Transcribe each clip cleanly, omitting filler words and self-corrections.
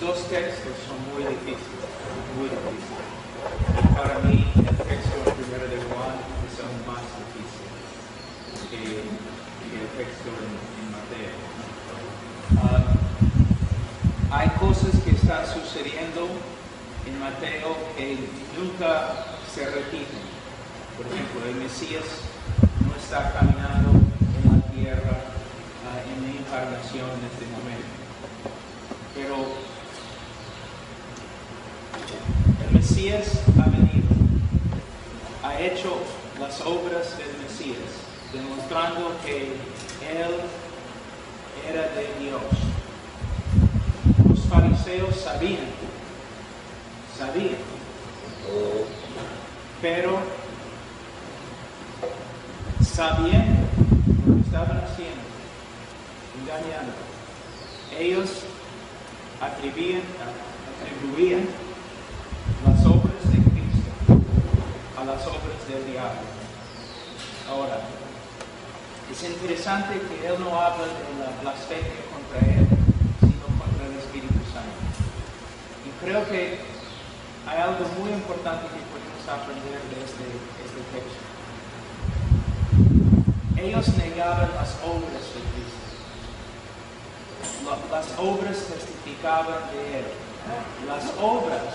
dos textos son muy difíciles, muy difíciles. Y para mí el texto primero de Juan es aún más difícil que el texto en Mateo. Hay cosas que están sucediendo en Mateo que nunca se repiten. Por ejemplo, el Mesías no está caminando en la tierra en la encarnación en este momento. Pero el Mesías ha venido, ha hecho las obras del Mesías, demostrando que Él era de Dios. Los fariseos sabían, pero sabiendo lo que estaban haciendo, engañando, ellos atribuían las obras de Cristo a las obras del diablo. Ahora, es interesante que él no habla de la blasfemia contra él, sino contra el Espíritu Santo. Y creo que hay algo muy importante que podemos aprender de este texto. Ellos negaban las obras de Cristo. Las obras testificaban de Él. Las obras,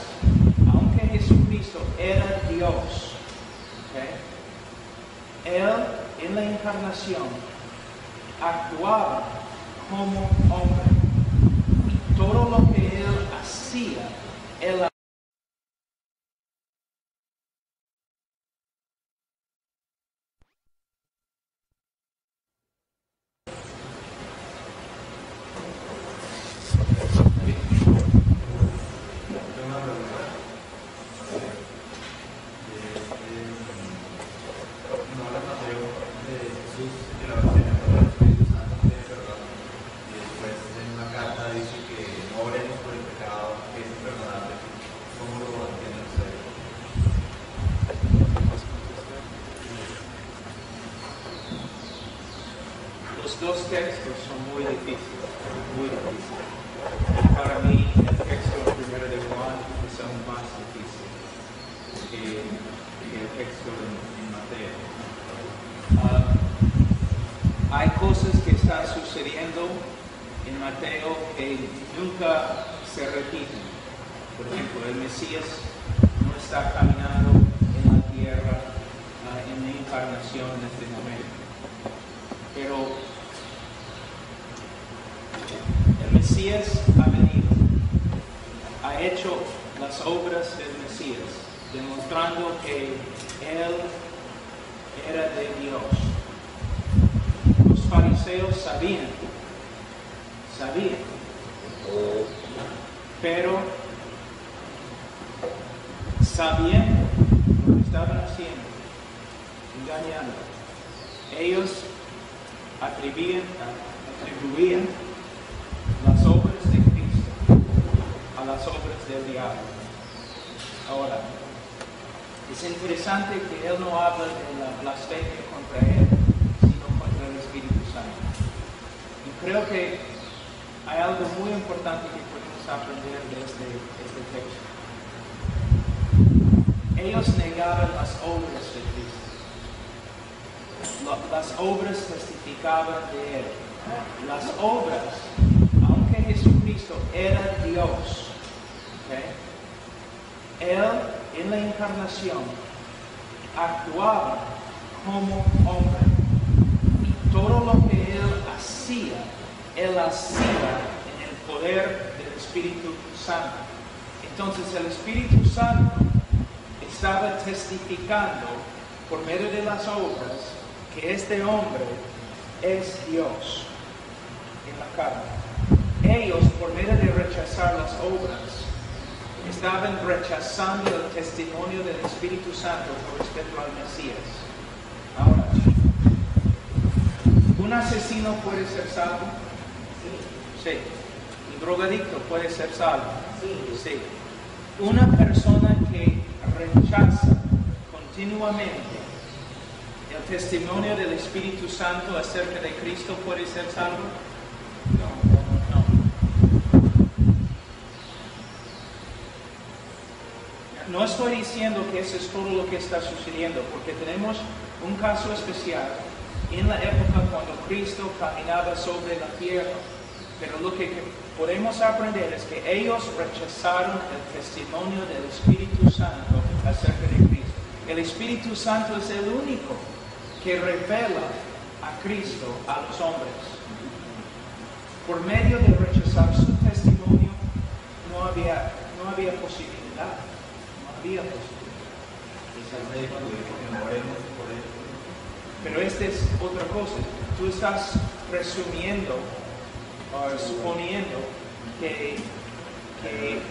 aunque Jesucristo era Dios, Él en la encarnación actuaba como hombre. Y todo lo que Él hacía, Él dos textos son muy difíciles, muy difíciles. Y para mí el texto primero de Juan es aún más difícil que el texto en Mateo. Hay cosas que están sucediendo en Mateo que nunca se repiten. Por ejemplo, el Mesías no está caminando en la tierra en la encarnación en este momento. Pero el Mesías ha venido, ha hecho las obras del Mesías, demostrando que Él era de Dios. Los fariseos sabían, pero sabiendo lo que estaban haciendo, engañando, ellos atribuían las obras de Cristo a las obras del diablo. Ahora, es interesante que él no habla de la blasfemia contra él, sino contra el Espíritu Santo. Y creo que hay algo muy importante que podemos aprender de este texto. Ellos negaban las obras de Cristo. Las obras testificaban de Él. Las obras, aunque Jesucristo era Dios, Él en la encarnación actuaba como hombre. Y todo lo que Él hacía en el poder del Espíritu Santo. Entonces el Espíritu Santo estaba testificando por medio de las obras que este hombre es Dios en la carne. Ellos, por medio de rechazar las obras, estaban rechazando el testimonio del Espíritu Santo con respecto al Mesías. Ahora, ¿un asesino puede ser salvo? Sí. ¿Un drogadicto puede ser salvo? Sí. Una persona que rechaza continuamente el testimonio del Espíritu Santo acerca de Cristo puede ser salvo? No. no estoy diciendo que eso es todo lo que está sucediendo, porque tenemos un caso especial en la época cuando Cristo caminaba sobre la tierra. Pero lo que podemos aprender es que ellos rechazaron el testimonio del Espíritu Santo acerca de Cristo. El Espíritu Santo es el único que revela a Cristo a los hombres. Por medio de rechazar su testimonio, no había posibilidad. No había posibilidad. Pero esta es otra cosa. Tú estás presumiendo o suponiendo que el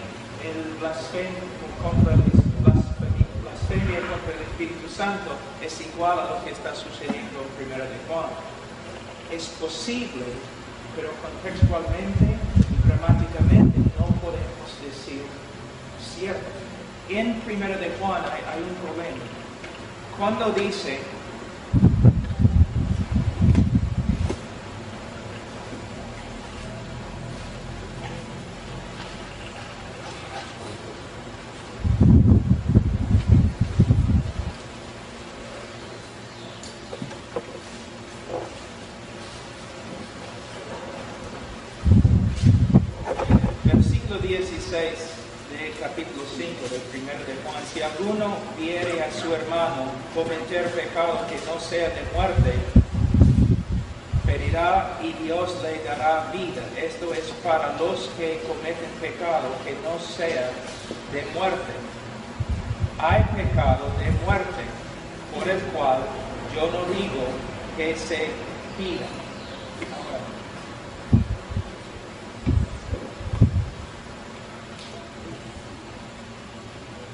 blasfemia contra el Espíritu Santo es igual a lo que está sucediendo en 1 de Juan. Es posible, pero contextualmente y gramáticamente no podemos decir cierto. En 1 de Juan hay un problema. Cuando dice versículo 16 del capítulo 5 del 1 de Juan: si alguno viere a su hermano cometer pecado que no sea de muerte, pedirá y Dios le dará vida. Esto es para los que cometen pecado que no sea de muerte. Hay pecado de muerte, por el cual yo no digo que se pida.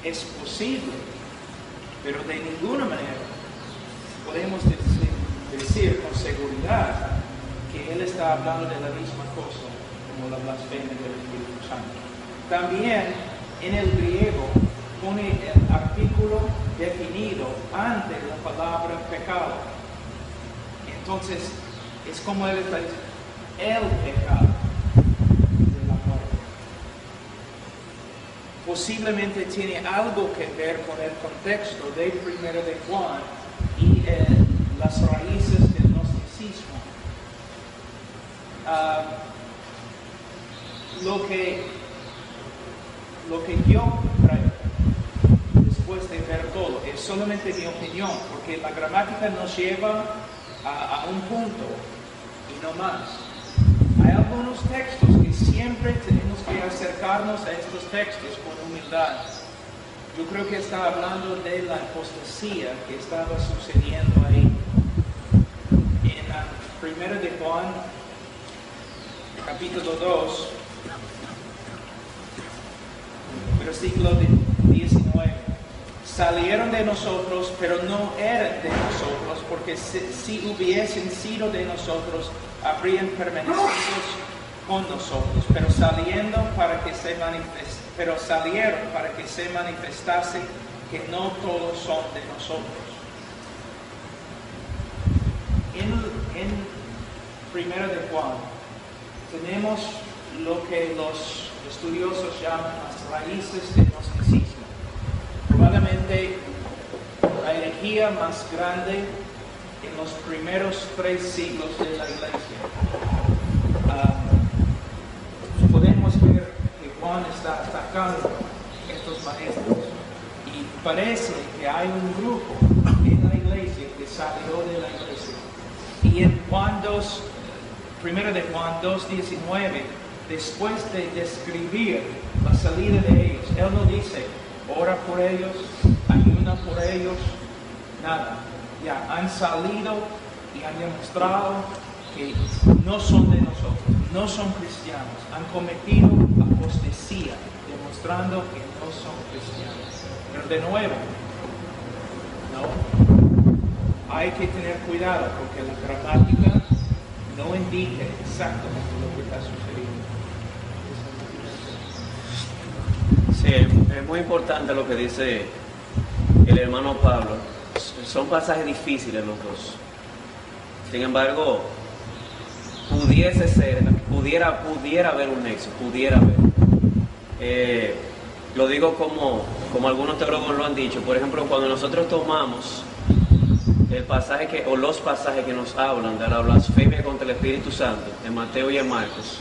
Es posible, pero de ninguna manera podemos decir con seguridad que él está hablando de la misma cosa como la blasfemia del Espíritu Santo. También en el griego pone el artículo definido ante la palabra pecado. Entonces es como él está diciendo, el pecado de la muerte. Posiblemente tiene algo que ver con el contexto de 1 de Juan y las raíces del gnosticismo. Lo que yo creo, después de ver todo, es solamente mi opinión, porque la gramática nos lleva a un punto y no más. Hay algunos textos que siempre tenemos que acercarnos a estos textos con humildad. Yo creo que está hablando de la apostasía que estaba sucediendo ahí. En 1 de Juan, capítulo 2, versículo 19. Salieron de nosotros, pero no eran de nosotros, porque si hubiesen sido de nosotros, habrían permanecido con nosotros, pero salieron para que se manifestase que no todos son de nosotros. En 1 de Juan tenemos lo que los estudiosos llaman las raíces del gnosticismo. Probablemente la herejía más grande en los primeros 3 siglos de la iglesia. Podemos ver que Juan está atacando estos maestros y parece que hay un grupo en la iglesia que salió de la iglesia. Y en Juan 2, 1 de Juan 2:19, después de describir la salida de ellos, él no dice ora por ellos, ayuna por ellos, nada. Ya han salido y han demostrado que no son de nosotros, no son cristianos, han cometido apostasía, demostrando que no son cristianos. Pero de nuevo, no, hay que tener cuidado porque la gramática no indica exactamente lo que está sucediendo. Sí, es muy importante lo que dice el hermano Pablo. Son pasajes difíciles los dos. Sin embargo, pudiera haber un nexo, pudiera haber. Lo digo como algunos teólogos lo han dicho. Por ejemplo, cuando nosotros tomamos el pasaje o los pasajes que nos hablan de la blasfemia contra el Espíritu Santo, en Mateo y en Marcos,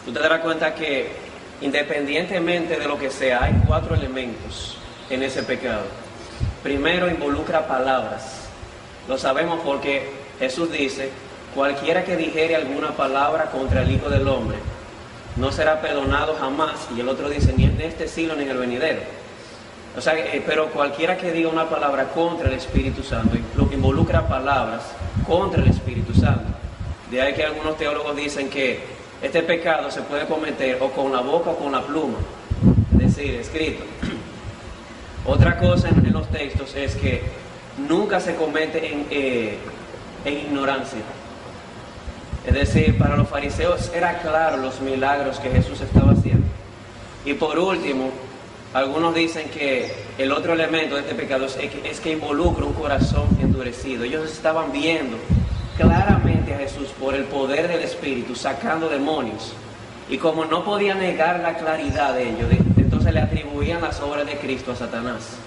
tú te darás cuenta que independientemente de lo que sea, hay 4 elementos en ese pecado. Primero, involucra palabras. Lo sabemos porque Jesús dice: cualquiera que dijere alguna palabra contra el Hijo del Hombre no será perdonado jamás. Y el otro dice: ni en este siglo ni en el venidero. O sea, pero cualquiera que diga una palabra contra el Espíritu Santo, lo que involucra palabras contra el Espíritu Santo. De ahí que algunos teólogos dicen que este pecado se puede cometer o con la boca o con la pluma, es decir, escrito. Otra cosa en los textos es que nunca se comete en ignorancia. Es decir, para los fariseos era claro los milagros que Jesús estaba haciendo. Y por último, algunos dicen que el otro elemento de este pecado es que involucra un corazón endurecido. Ellos estaban viendo claramente a Jesús por el poder del Espíritu sacando demonios. Y como no podían negar la claridad de ellos, entonces le atribuían las obras de Cristo a Satanás.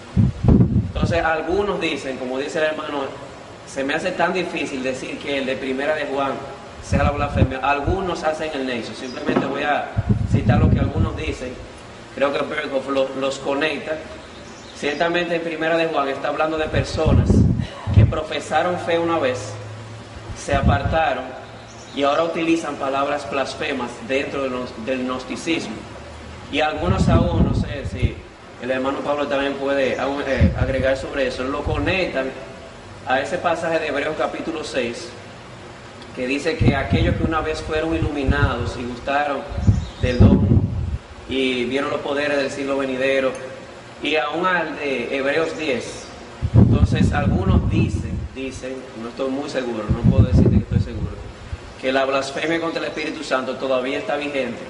Entonces algunos dicen, como dice el hermano, se me hace tan difícil decir que el de Primera de Juan sea la blasfemia. Algunos hacen el nexo. Simplemente voy a citar lo que algunos dicen. Creo que Berkhoff los conecta. Ciertamente en Primera de Juan está hablando de personas que profesaron fe una vez, se apartaron y ahora utilizan palabras blasfemas dentro del gnosticismo. Y algunos aún, no sé si el hermano Pablo también puede agregar sobre eso, lo conectan a ese pasaje de Hebreos capítulo 6, que dice que aquellos que una vez fueron iluminados y gustaron del don y vieron los poderes del siglo venidero, y aún al de Hebreos 10. Entonces algunos dicen, no estoy muy seguro, no puedo decirte que estoy seguro, que la blasfemia contra el Espíritu Santo todavía está vigente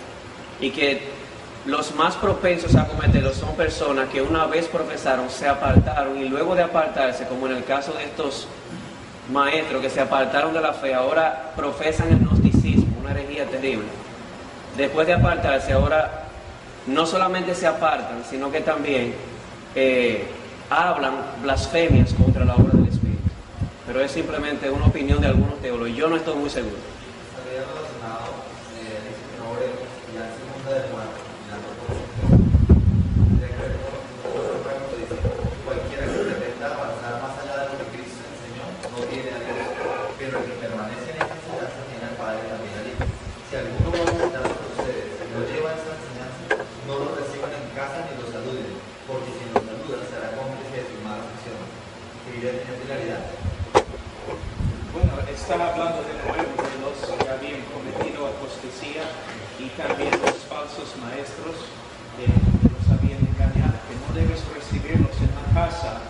y que los más propensos a cometerlo son personas que una vez profesaron, se apartaron, y luego de apartarse, como en el caso de estos maestros que se apartaron de la fe, ahora profesan el gnosticismo, una herejía terrible. Después de apartarse, ahora no solamente se apartan, sino que también hablan blasfemias contra la obra del Espíritu. Pero es simplemente una opinión de algunos teólogos, yo no estoy muy seguro. Había relacionado ya en segunda de Juan, dice: cualquiera que pretenda avanzar más allá de lo que Cristo enseñó no tiene a Dios, pero el que permanece en esa enseñanza tiene al Padre también al Hijo. Si alguno va a visitar a ustedes y no lleva esa enseñanza, no lo reciban en casa ni lo saluden, porque si lo saludan será cómplice de sus malas acciones. ¿Quería tener claridad? Bueno, está hablando de nuevo de los que habían cometido apostasía y también los falsos maestros que los habían engañado, que no debes recibirlos en la casa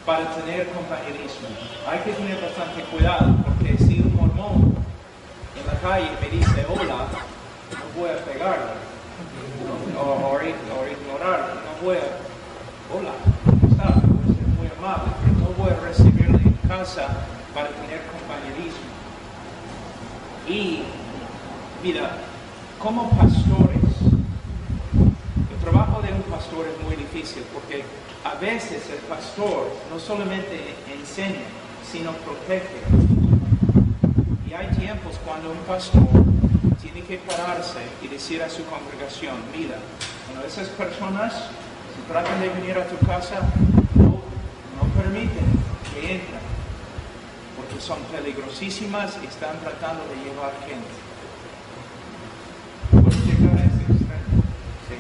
para tener compañerismo. Hay que tener bastante cuidado, porque si un mormón en la calle me dice hola, no voy a pegarle, o ignorarle, no voy a, hola, ¿cómo está? Voy a ser muy amable, pero no voy a recibirle en casa para tener compañerismo. Y mira, como pastores, el trabajo de un pastor es muy difícil, porque a veces el pastor no solamente enseña, sino protege. Y hay tiempos cuando un pastor tiene que pararse y decir a su congregación: mira, cuando esas personas se tratan de venir a tu casa, no permiten que entren, porque son peligrosísimas y están tratando de llevar gente. Puede llegar a ese extremo, sí.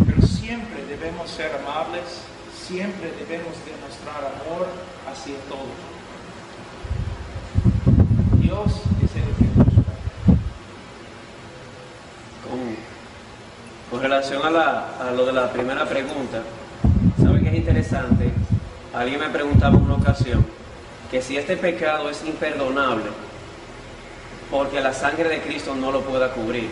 Pero siempre debemos ser amables, siempre debemos demostrar amor hacia todos. Dios es el que busca. Con relación a lo de la primera pregunta, ¿sabe qué es interesante? Alguien me preguntaba en una ocasión que si este pecado es imperdonable porque la sangre de Cristo no lo pueda cubrir.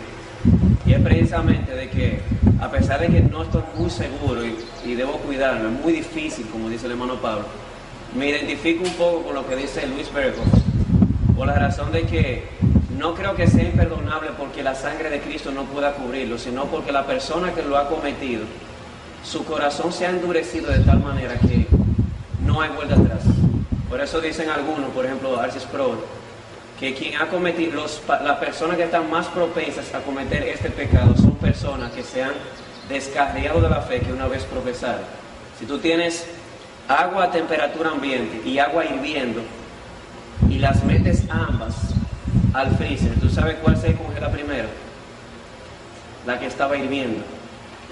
Y es precisamente de que, a pesar de que no estoy muy seguro y debo cuidarme, es muy difícil, como dice el hermano Pablo, me identifico un poco con lo que dice Luis Berkhoff, por la razón de que no creo que sea imperdonable porque la sangre de Cristo no pueda cubrirlo, sino porque la persona que lo ha cometido, su corazón se ha endurecido de tal manera que no hay vuelta atrás. Por eso dicen algunos, por ejemplo, Arcis Sproul, que quien ha cometido, las personas que están más propensas a cometer este pecado son personas que se han descarriado de la fe que una vez profesaron. Si tú tienes agua a temperatura ambiente y agua hirviendo y las metes ambas al freezer, ¿tú sabes cuál se congela primero? La que estaba hirviendo.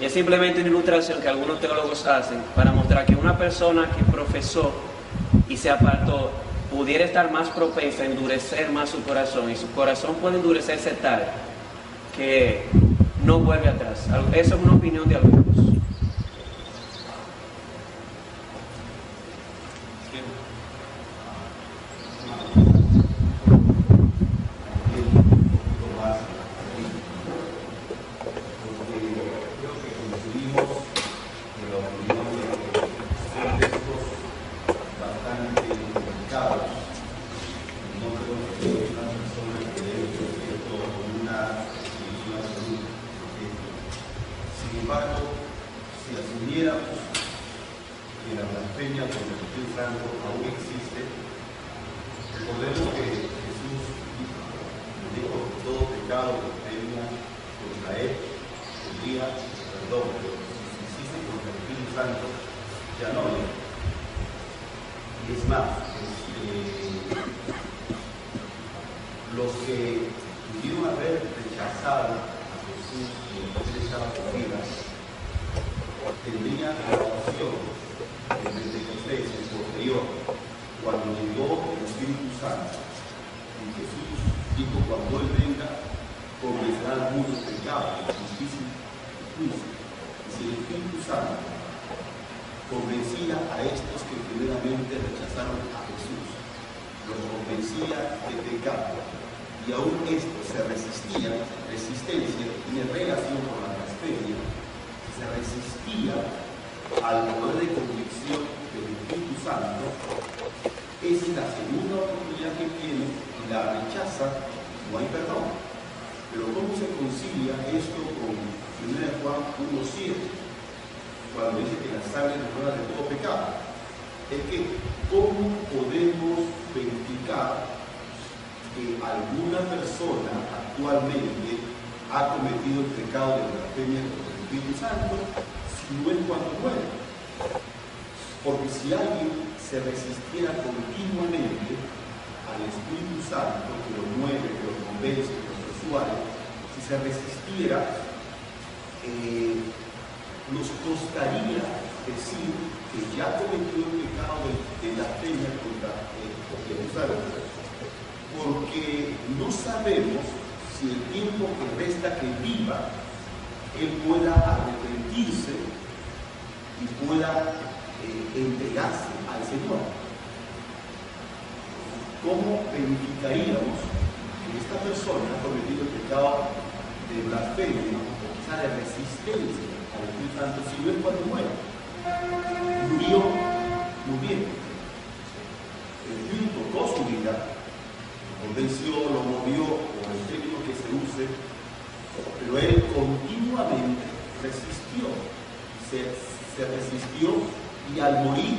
Y es simplemente una ilustración que algunos teólogos hacen para mostrar que una persona que profesó y se apartó pudiera estar más propensa a endurecer más su corazón, y su corazón puede endurecerse tal que no vuelve atrás. Eso es una opinión de algunos. Los que pudieron haber rechazado a Jesús y entonces estaba por vida, tendrían la opción de Pentecostés posterior, cuando llegó el Espíritu Santo, y Jesús dijo: cuando Él venga, convencerá al mundo de pecado, de justicia y juicio. Y si el Espíritu Santo convencía a estos que primeramente rechazaron a Jesús, los convencía de pecado, y aún esto se resistía, resistencia tiene relación con la blasfemia, se resistía al poder de convicción del Espíritu Santo, es la segunda oportunidad que tiene y la rechaza, no hay perdón. Pero ¿cómo se concilia esto con 1 Juan 1:7? Cuando dice que la sangre nos libra de todo pecado. Es que, ¿cómo podemos verificar que alguna persona actualmente ha cometido el pecado de blasfemia contra el Espíritu Santo si no es cuando muere? Porque si alguien se resistiera continuamente al Espíritu Santo, que lo mueve, que lo convence, que lo persuade, si se resistiera, nos costaría decir que ya cometió el pecado de blasfemia contra Jerusalén, porque no sabemos si el tiempo que resta que viva, él pueda arrepentirse y pueda entregarse al Señor. ¿Cómo verificaríamos que esta persona ha cometido el pecado de blasfemia o quizá de resistencia al Espíritu Santo si no es cuando muere? Murió muy bien. El Espíritu tocó su vida, convenció, lo movió, o el término que se use, pero él continuamente resistió, se resistió, y al morir,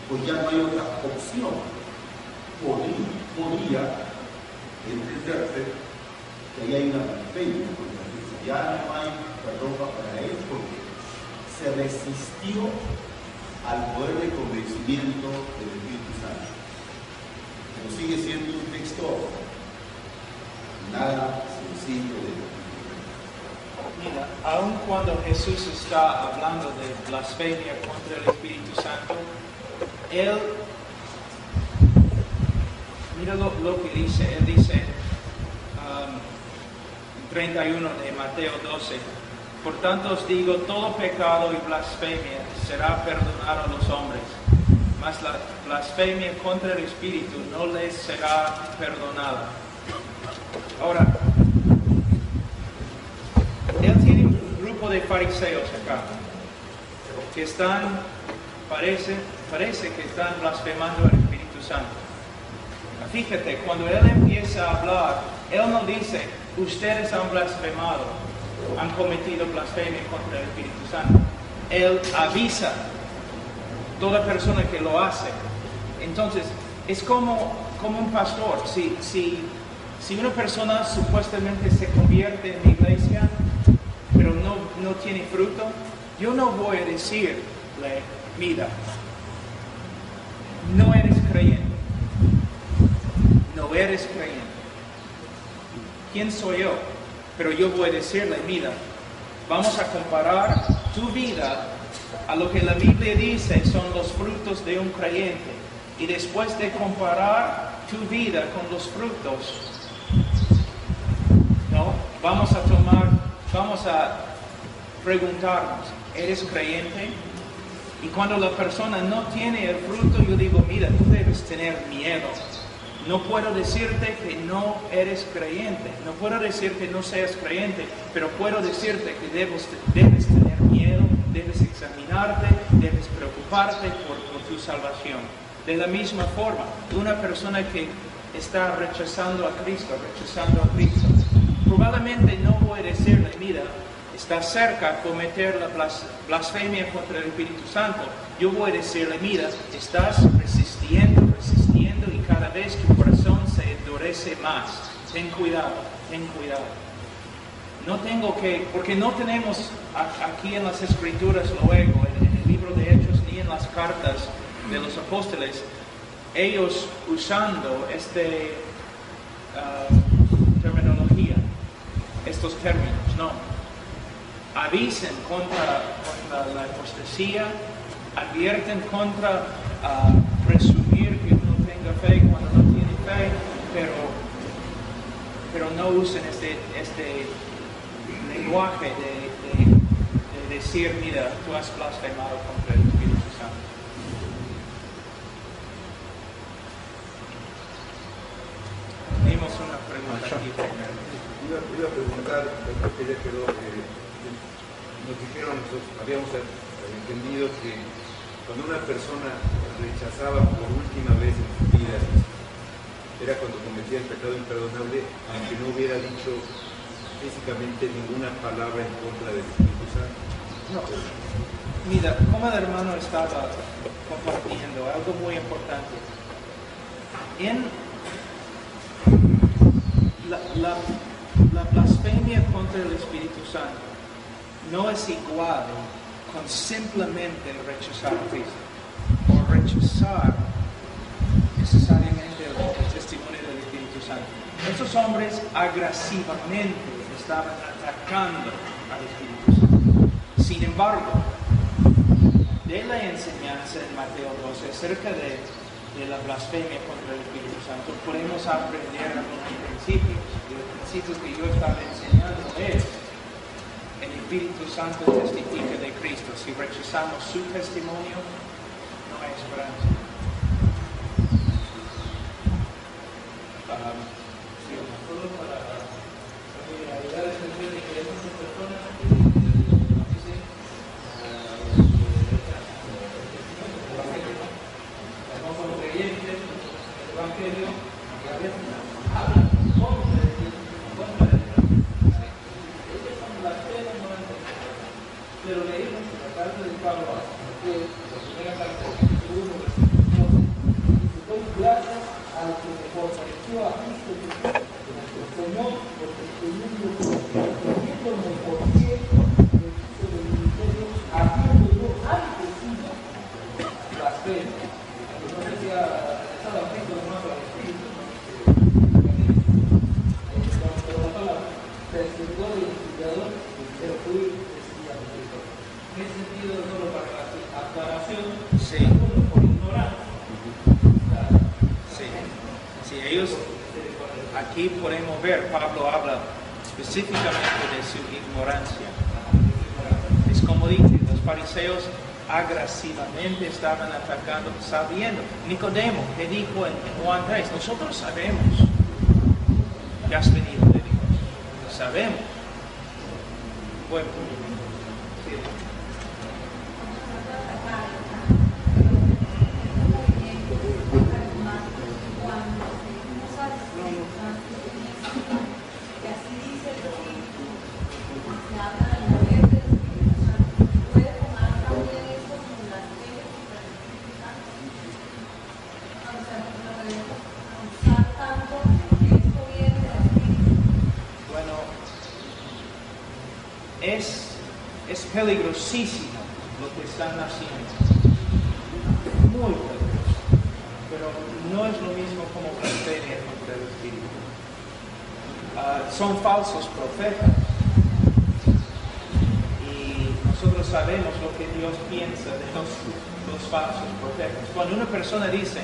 pues ya no hay otra opción. Podría entenderse que ahí hay una blasfemia, porque ya no hay perdón para él, porque se resistió al poder de convencimiento del Espíritu Santo. Pero sigue siendo un texto nada sencillo de Mira, aun cuando Jesús está hablando de blasfemia contra el Espíritu Santo, Él, mira lo que dice, Él dice, 31 de Mateo 12, por tanto os digo, todo pecado y blasfemia será perdonado a los hombres, mas la blasfemia contra el Espíritu no les será perdonada. Ahora, Él tiene un grupo de fariseos acá, que parece que están blasfemando al Espíritu Santo. fíjate, cuando Él empieza a hablar, Él no dice, ustedes han blasfemado, han cometido blasfemia contra el Espíritu Santo. Él avisa a toda persona que lo hace. Entonces, es como un pastor. Si una persona supuestamente se convierte en la iglesia, pero no tiene fruto, yo no voy a decirle, mira, no eres creyente. No eres creyente. ¿Quién soy yo? Pero yo voy a decirle, mira, vamos a comparar tu vida a lo que la Biblia dice son los frutos de un creyente. Y después de comparar tu vida con los frutos, ¿no? Vamos a preguntarnos, ¿eres creyente? Y cuando la persona no tiene el fruto, yo digo, mira, tú debes tener miedo. No puedo decirte que no eres creyente, no puedo decir que no seas creyente, pero puedo decirte que debes tener miedo, debes examinarte, debes preocuparte por tu salvación. De la misma forma, una persona que está rechazando a Cristo, probablemente no voy a decirle, mira, está cerca de cometer la blasfemia contra el Espíritu Santo. Yo voy a decirle, mira, estás resistiendo y cada vez tu corazón se endurece más. Ten cuidado. Porque no tenemos aquí en las Escrituras luego, en el libro de Hechos, ni en las cartas de los apóstoles, ellos usando terminología, estos términos, no. Avisen contra la apostasía, advierten contra presumir que uno tenga fe cuando no tiene fe, pero no usen este lenguaje de decir, mira, tú has blasfemado contra el Espíritu Santo. Tenemos una pregunta aquí primero. Iba a preguntar, porque ya quedó, nos dijeron, nosotros habíamos entendido que cuando una persona rechazaba por última vez en su vida, era cuando cometía el pecado imperdonable, aunque no hubiera dicho físicamente ninguna palabra en contra del Espíritu Santo. No. Mira, como el hermano estaba compartiendo, algo muy importante. En la blasfemia contra el Espíritu Santo no es igual con simplemente rechazar a Cristo o rechazar necesariamente el testimonio del Espíritu Santo. Esos hombres agresivamente estaban atacando al Espíritu Santo. Sin embargo, de la enseñanza en Mateo 12 acerca de la blasfemia contra el Espíritu Santo, podemos aprender algunos principios. Y los principios que yo estaba enseñando es: el Espíritu Santo testifica de Cristo. Si rechazamos su testimonio, no hay esperanza. Solo para ayudar a entender que hay muchas personas que dicen no son creyentes, el Evangelio, y a veces hablan contra de Dios. Ellos son blasfemos, pero leímos la carta de Pablo a Timoteo, la primera carta de 1, versículo 12, y doy gracias al que me fortaleció a Cristo Jesús, nuestro Señor, porque teniendo por qué me hizo del ministerio, habiendo yo antes sido blasfemo. No sé si ha estado Cristo hermano al Espíritu, pero la palabra, perseguidor y instigador, pero fui desviado. ¿En qué sentido? Solo para la aclaración, segundo por ignorancia. Sí, ellos, aquí podemos ver, Pablo habla específicamente de su ignorancia. Es como dije, los fariseos agresivamente estaban atacando, sabiendo. Nicodemo, que dijo en Juan 3, nosotros sabemos que has venido de Dios, lo sabemos. Bueno, sí. peligrosísimo lo que están haciendo. Muy peligroso. Pero no es lo mismo como blasfemia contra el Espíritu. Son falsos profetas. Y nosotros sabemos lo que Dios piensa de los falsos profetas. Cuando una persona dice,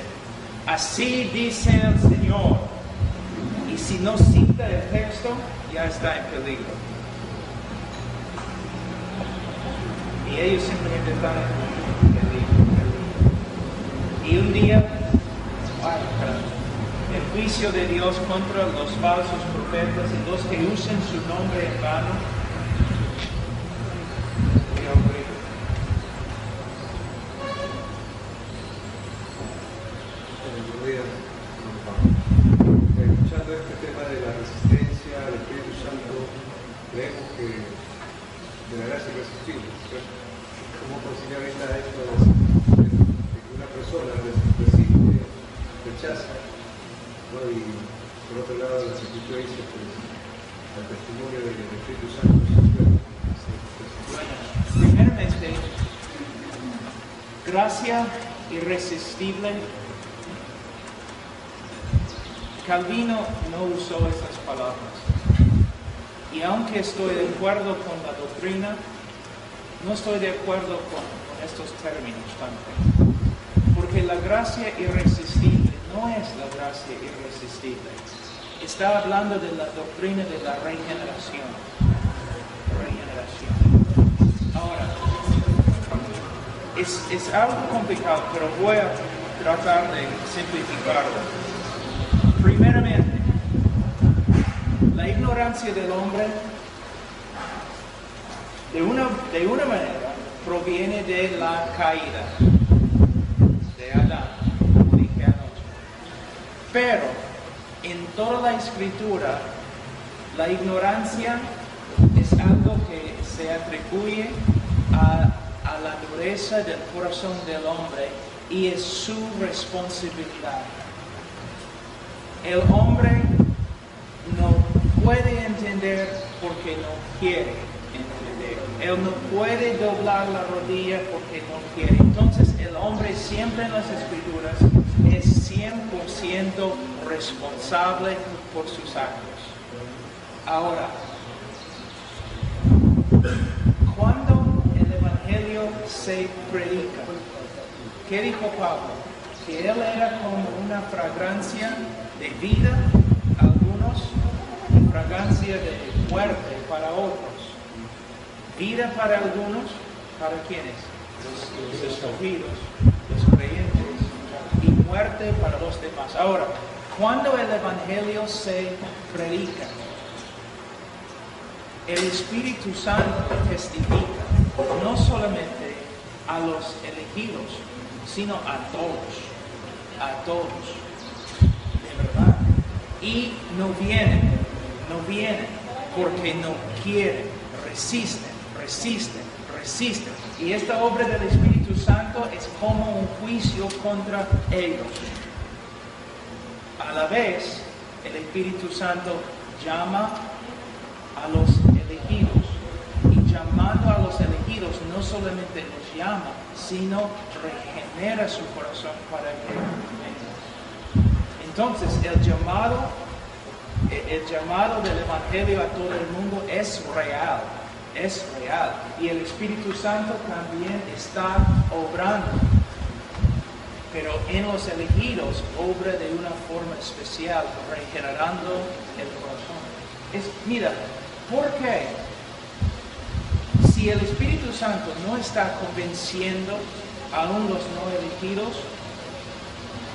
así dice el Señor, y si no cita el texto, ya está en peligro. Y ellos simplemente están en peligro. Y un día, el juicio de Dios contra los falsos profetas y los que usen su nombre en vano, escuchando este tema de la resistencia al Espíritu Santo, creemos que de la gracia irresistible. ¿Cómo conciliar esto de que una persona resiste, rechaza? ¿No? Y por otro lado, la Escritura dice que el testimonio del Espíritu Santo es bueno. Primeramente, gracia irresistible. Calvino no usó esas palabras. Y aunque estoy de acuerdo con la doctrina, no estoy de acuerdo con estos términos tanto. Porque la gracia irresistible no es la gracia irresistible. Está hablando de la doctrina de la regeneración. Ahora, es algo complicado, pero voy a tratar de simplificarlo. Primeramente, la ignorancia del hombre, de una manera, proviene de la caída de Adán, como dije anoche. Pero, en toda la Escritura, la ignorancia es algo que se atribuye a la dureza del corazón del hombre y es su responsabilidad. El hombre no puede entender porque no quiere entender. Él no puede doblar la rodilla porque no quiere. Entonces el hombre siempre en las Escrituras es 100% responsable por sus actos. Ahora, cuando el Evangelio se predica, ¿qué dijo Pablo? Que él era como una fragancia de vida a algunos y fragancia de muerte para otros. Vida para algunos, ¿para quiénes? Los escogidos, los creyentes, y muerte para los demás. Ahora, cuando el Evangelio se predica, el Espíritu Santo testifica no solamente a los elegidos, sino a todos, de verdad. Y no vienen porque no quieren, resisten. Y esta obra del Espíritu Santo es como un juicio contra ellos. A la vez, el Espíritu Santo llama a los elegidos. Y llamando a los elegidos, no solamente los llama, sino regenera su corazón para que vengan. Entonces, el llamado del Evangelio a todo el mundo es real. Y el Espíritu Santo también está obrando. Pero en los elegidos obra de una forma especial, regenerando el corazón. Mira, ¿por qué? Si el Espíritu Santo no está convenciendo aún los no elegidos,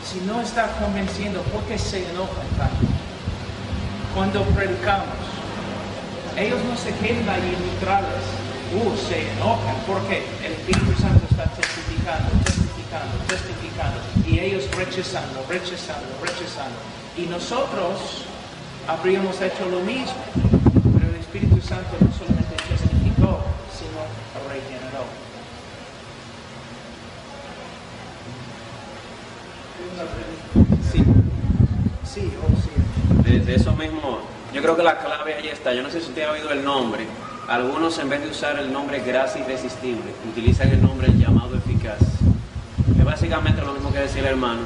si no está convenciendo, ¿por qué se enojan tanto? Cuando predicamos, ellos no se quedan ahí neutrales, se enojan, porque el Espíritu Santo está testificando, y ellos rechazando. Y nosotros habríamos hecho lo mismo, pero el Espíritu Santo no solamente testificó, sino regeneró. Sí. De eso mismo, yo creo que la clave ahí está. Yo no sé si usted ha oído el nombre algunos en vez de usar el nombre gracia irresistible, utilizan el nombre el llamado eficaz. Es básicamente lo mismo que decía el hermano.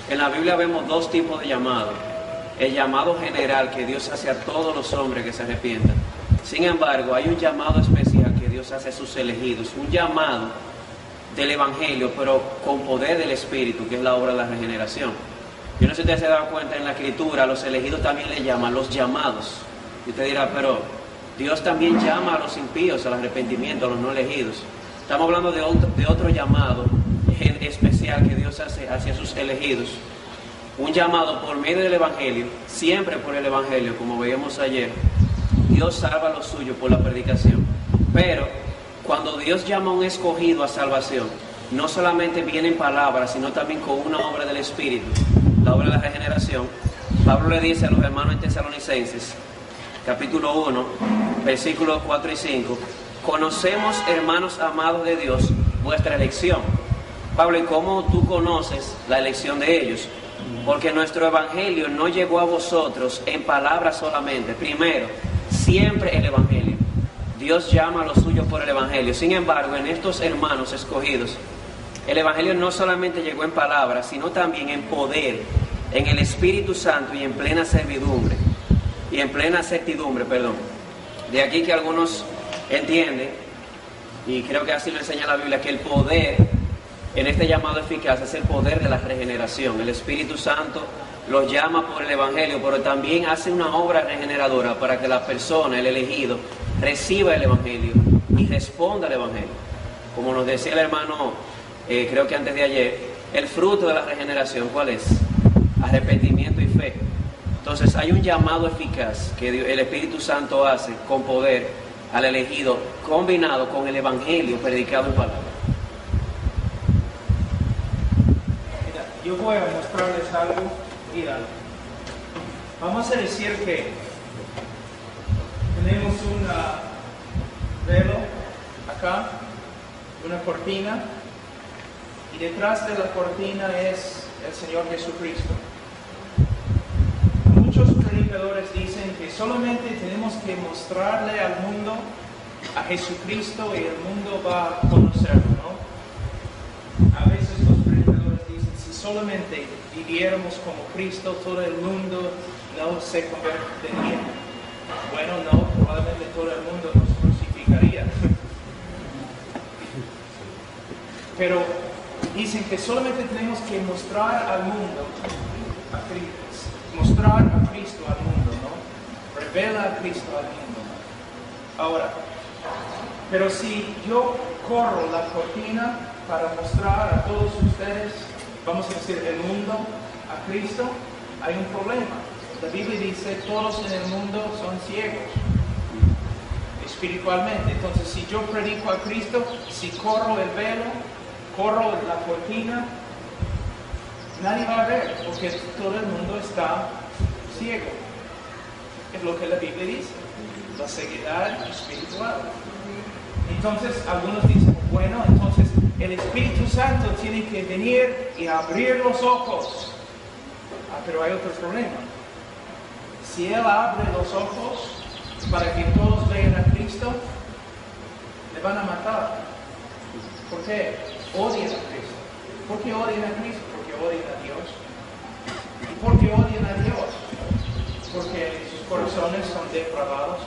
En la Biblia vemos dos tipos de llamado. El llamado general que Dios hace a todos los hombres que se arrepientan. Sin embargo, hay un llamado especial que Dios hace a sus elegidos, un llamado del Evangelio, pero con poder del Espíritu, que es la obra de la regeneración. Yo no sé si ustedes se dan cuenta, en la Escritura a los elegidos también le llaman los llamados. Y usted dirá, pero Dios también llama a los impíos al arrepentimiento, a los no elegidos. Estamos hablando de otro llamado especial que Dios hace hacia sus elegidos. Un llamado por medio del Evangelio, siempre por el Evangelio, como veíamos ayer. Dios salva a los suyos por la predicación. Pero cuando Dios llama a un escogido a salvación, no solamente viene en palabras, sino también con una obra del Espíritu, la obra de la regeneración. Pablo le dice a los hermanos en Tesalonicenses, capítulo 1, versículos 4 y 5, conocemos, hermanos amados de Dios, vuestra elección. Pablo, ¿y cómo tú conoces la elección de ellos? Porque nuestro evangelio no llegó a vosotros en palabras solamente. Primero, siempre el evangelio. Dios llama a los suyos por el evangelio. Sin embargo, en estos hermanos escogidos, el evangelio no solamente llegó en palabras, sino también en poder, en el Espíritu Santo y en plena servidumbre. Y en plena certidumbre, perdón. De aquí que algunos entienden, y creo que así lo enseña la Biblia, que el poder en este llamado eficaz es el poder de la regeneración. El Espíritu Santo los llama por el Evangelio, pero también hace una obra regeneradora para que la persona, el elegido, reciba el Evangelio y responda al Evangelio. Como nos decía el hermano, creo que antes de ayer, el fruto de la regeneración, ¿cuál es? Arrepentimiento y fe. Entonces hay un llamado eficaz que el Espíritu Santo hace con poder al elegido, combinado con el Evangelio predicado en palabra. Yo voy a mostrarles algo. Mira, vamos a decir que tenemos un velo acá, una cortina, y detrás de la cortina es el Señor Jesucristo. Muchos predicadores dicen que solamente tenemos que mostrarle al mundo a Jesucristo y el mundo va a conocerlo, ¿no? A veces los predicadores dicen, si solamente viviéramos como Cristo, todo el mundo no se convertiría. Bueno, no, probablemente todo el mundo nos crucificaría. Pero dicen que solamente tenemos que mostrar al mundo a Cristo, mostrar a Cristo al mundo, ¿no? Revela a Cristo al mundo. Ahora, pero si yo corro la cortina para mostrar a todos ustedes, vamos a decir, el mundo a Cristo, hay un problema. La Biblia dice, todos en el mundo son ciegos, espiritualmente. Entonces, si yo predico a Cristo, si corro el velo, corro la cortina, nadie va a ver, porque todo el mundo está ciego. Es lo que la Biblia dice, la ceguedad espiritual. Entonces, algunos dicen, bueno, entonces el Espíritu Santo tiene que venir y abrir los ojos. Pero hay otro problema. Si Él abre los ojos para que todos vean a Cristo, le van a matar. ¿Por qué? Odian a Cristo. ¿Por qué odian a Cristo? Porque odian a Dios. ¿Y por qué odian a Dios? Porque sus corazones son depravados.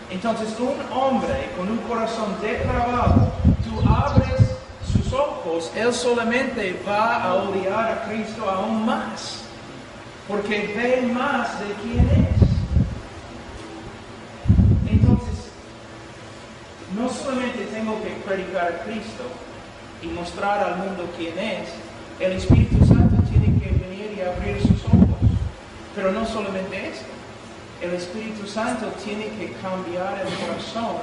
Entonces, un hombre con un corazón depravado, tú abres sus ojos, él solamente va a odiar a Cristo aún más, porque ve más de quién es. Entonces, no solamente tengo que predicar a Cristo y mostrar al mundo quién es, el Espíritu Santo tiene que venir y abrir sus ojos. Pero no solamente eso. El Espíritu Santo tiene que cambiar el corazón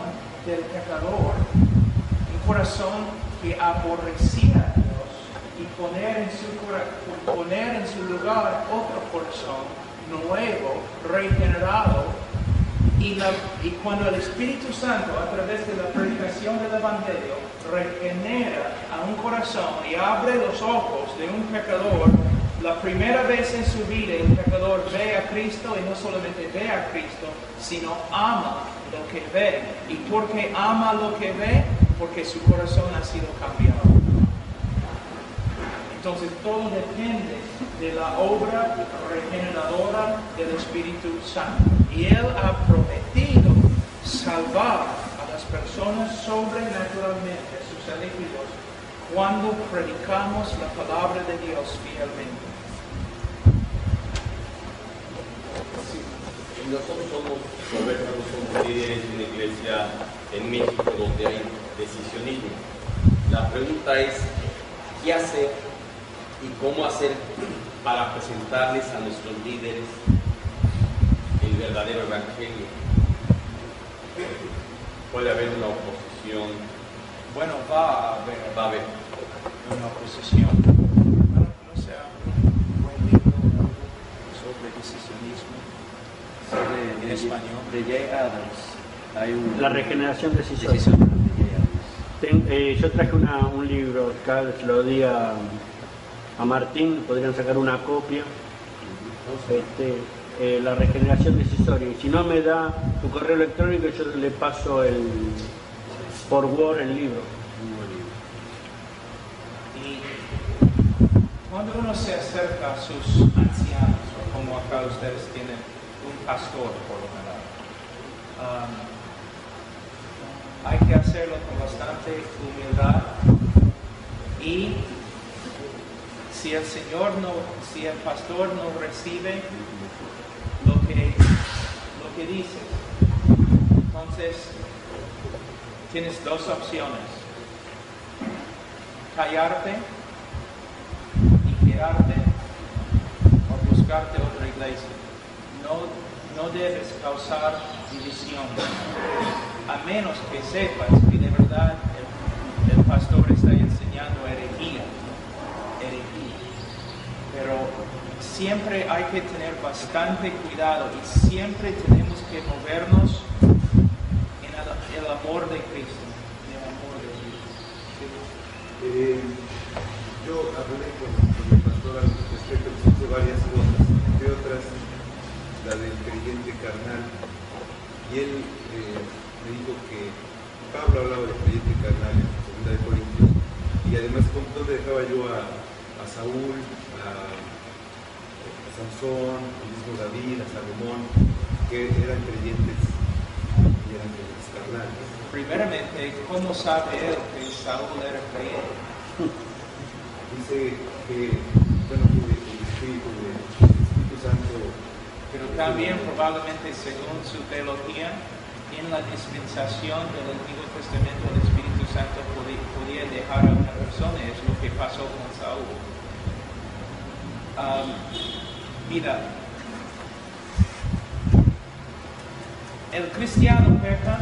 del pecador, un corazón que aborrecía a Dios, y poner en su lugar otro corazón nuevo, regenerado. Y cuando el Espíritu Santo, a través de la predicación del Evangelio, regenera a un corazón y abre los ojos de un pecador, la primera vez en su vida el pecador ve a Cristo y no solamente ve a Cristo, sino ama lo que ve. ¿Y por qué ama lo que ve? Porque su corazón ha sido cambiado. Entonces todo depende de la obra regeneradora del Espíritu Santo. Y Él ha prometido salvar a las personas sobrenaturalmente, sus elegidos, cuando predicamos la palabra de Dios fielmente. Nosotros somos líderes de una iglesia en México donde hay decisionismo. La pregunta es, ¿qué hacer y cómo hacer para presentarles a nuestros líderes el verdadero evangelio? Puede haber una oposición. Bueno, va a haber una oposición. No sea un buen libro sobre decisionismo en español. De Jay Adams. Hay La regeneración decisoria. decisiones. Yo traje un libro, acá se lo di a Martín, podrían sacar una copia. La regeneración decisoria. Y si no me da tu correo electrónico, yo le paso por Word el libro. Y cuando uno se acerca a sus ancianos, o como acá ustedes tienen un pastor por lo general, hay que hacerlo con bastante humildad. Y si el pastor no recibe lo que dices, entonces tienes dos opciones: callarte y quedarte, o buscarte otra iglesia. No debes causar división, a menos que sepas que de verdad el pastor está enseñando herejía. Pero siempre hay que tener bastante cuidado y siempre tenemos que movernos en el amor de Cristo. Yo hablé con el pastor al respecto, hice varias cosas, entre otras la del creyente carnal, y él me dijo que Pablo hablaba del creyente carnal en 2 Corintios, y además dónde dejaba yo a Saúl, a Sansón, al mismo David, a Salomón, que eran creyentes y eran creyentes carnales. Primeramente, ¿cómo sabe él que Saúl era creyente? Dice que, bueno, que el Espíritu Santo. Pero también probablemente según su teología, en la dispensación del Antiguo Testamento el Espíritu Santo podía dejar a una persona. Es lo que pasó con Saúl. Mira, ¿el cristiano peca?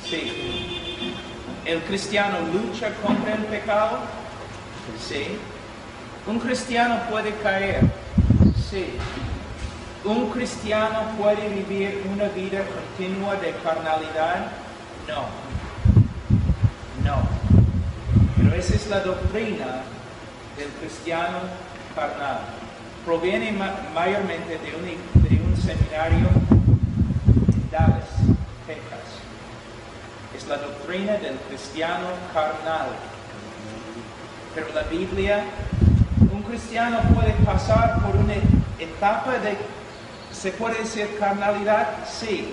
Sí. ¿El cristiano lucha contra el pecado? Sí. ¿Un cristiano puede caer? Sí. ¿Un cristiano puede vivir una vida continua de carnalidad? No. Pero esa es la doctrina del cristiano carnal. Proviene mayormente de un seminario en Dallas, Texas. Es la doctrina del cristiano carnal. Pero la Biblia, un cristiano puede pasar por una etapa de, ¿se puede decir carnalidad? Sí.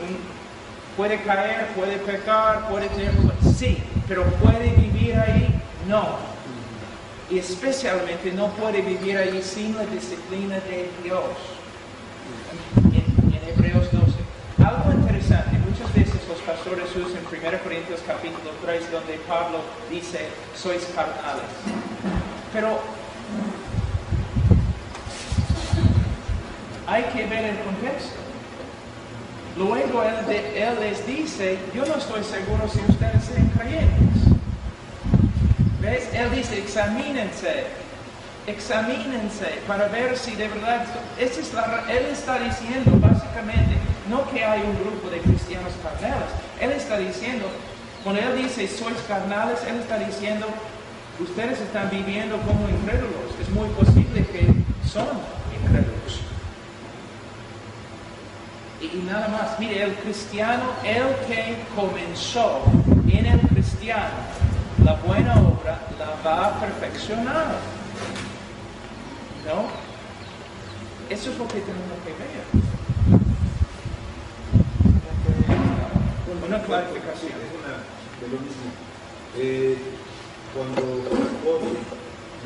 ¿Puede caer, puede pecar, puede tener... Sí, pero ¿puede vivir ahí? No. Y especialmente no puede vivir ahí sin la disciplina de Dios. En Hebreos 12. Algo interesante, muchas veces los pastores usan 1 Corintios capítulo 3, donde Pablo dice, sois carnales. Pero hay que ver el contexto. Luego él les dice, yo no estoy seguro si ustedes sean creyentes. ¿Ves? Él dice, examínense para ver si de verdad, él está diciendo básicamente, no que hay un grupo de cristianos carnales, él está diciendo, cuando él dice, sois carnales, él está diciendo, ustedes están viviendo como incrédulos. Es muy posible que son incrédulos. Y nada más, mire, el cristiano, el que comenzó en el cristiano la buena obra, la va a perfeccionar. ¿No? Eso es lo que tenemos que ver. Una clarificación. Es de lo mismo. Cuando Jacob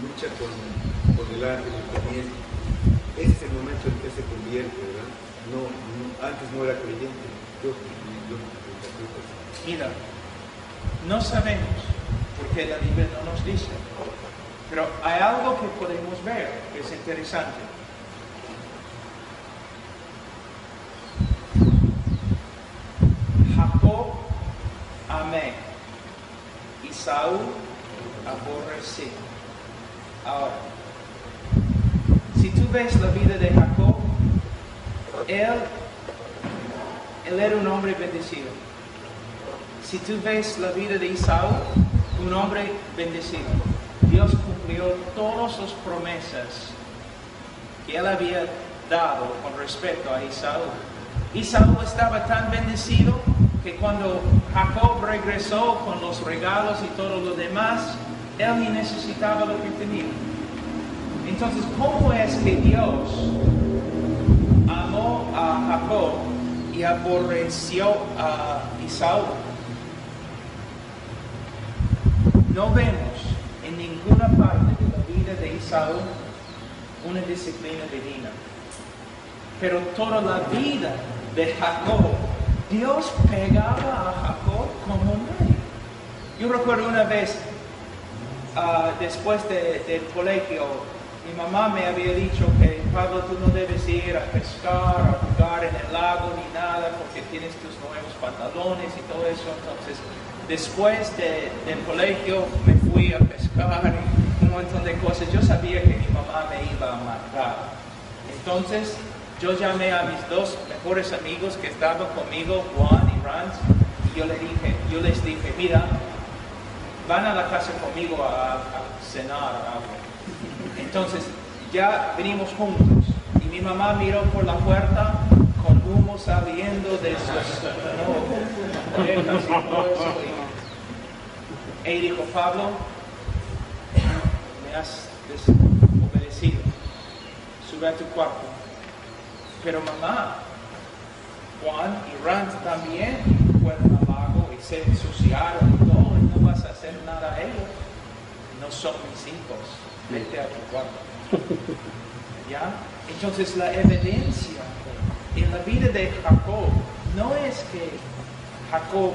lucha con el ángel también, ese es el momento en que se convierte, ¿verdad? Antes no era creyente. Mira, no sabemos, porque la Biblia no nos dice, pero hay algo que podemos ver que es interesante. Jacob amé y Saúl aborrecí. Ahora, si tú ves la vida de Jacob, él era un hombre bendecido. Si tú ves la vida de Esaú, un hombre bendecido. Dios cumplió todas las promesas que él había dado con respecto a Esaú. Esaú estaba tan bendecido que cuando Jacob regresó con los regalos y todo lo demás, él ni necesitaba lo que tenía. Entonces, ¿cómo es que Dios amó a Jacob y aborreció a Esaú? No vemos en ninguna parte de la vida de Esaú una disciplina divina. Pero toda la vida de Jacob, Dios pegaba a Jacob como un rey. Yo recuerdo una vez, después del colegio, mi mamá me había dicho que, Pablo, tú no debes ir a pescar, a jugar en el lago ni nada, porque tienes tus nuevos pantalones y todo eso. Entonces, después del colegio me fui a pescar y un montón de cosas. Yo sabía que mi mamá me iba a matar. Entonces, yo llamé a mis dos mejores amigos que estaban conmigo, Juan y Rance, y yo les dije, mira, van a la casa conmigo a cenar algo. Entonces, ya venimos juntos, y mi mamá miró por la puerta con humo saliendo de sus orejas y todo eso, y dijo, Pablo, me has desobedecido, sube a tu cuarto. Pero mamá, Juan y Rand también fueron al lago y se ensuciaron y todo, y no vas a hacer nada a ellos. No son mis hijos, vete a tu cuarto. ¿Ya? Entonces la evidencia en la vida de Jacob no es que Jacob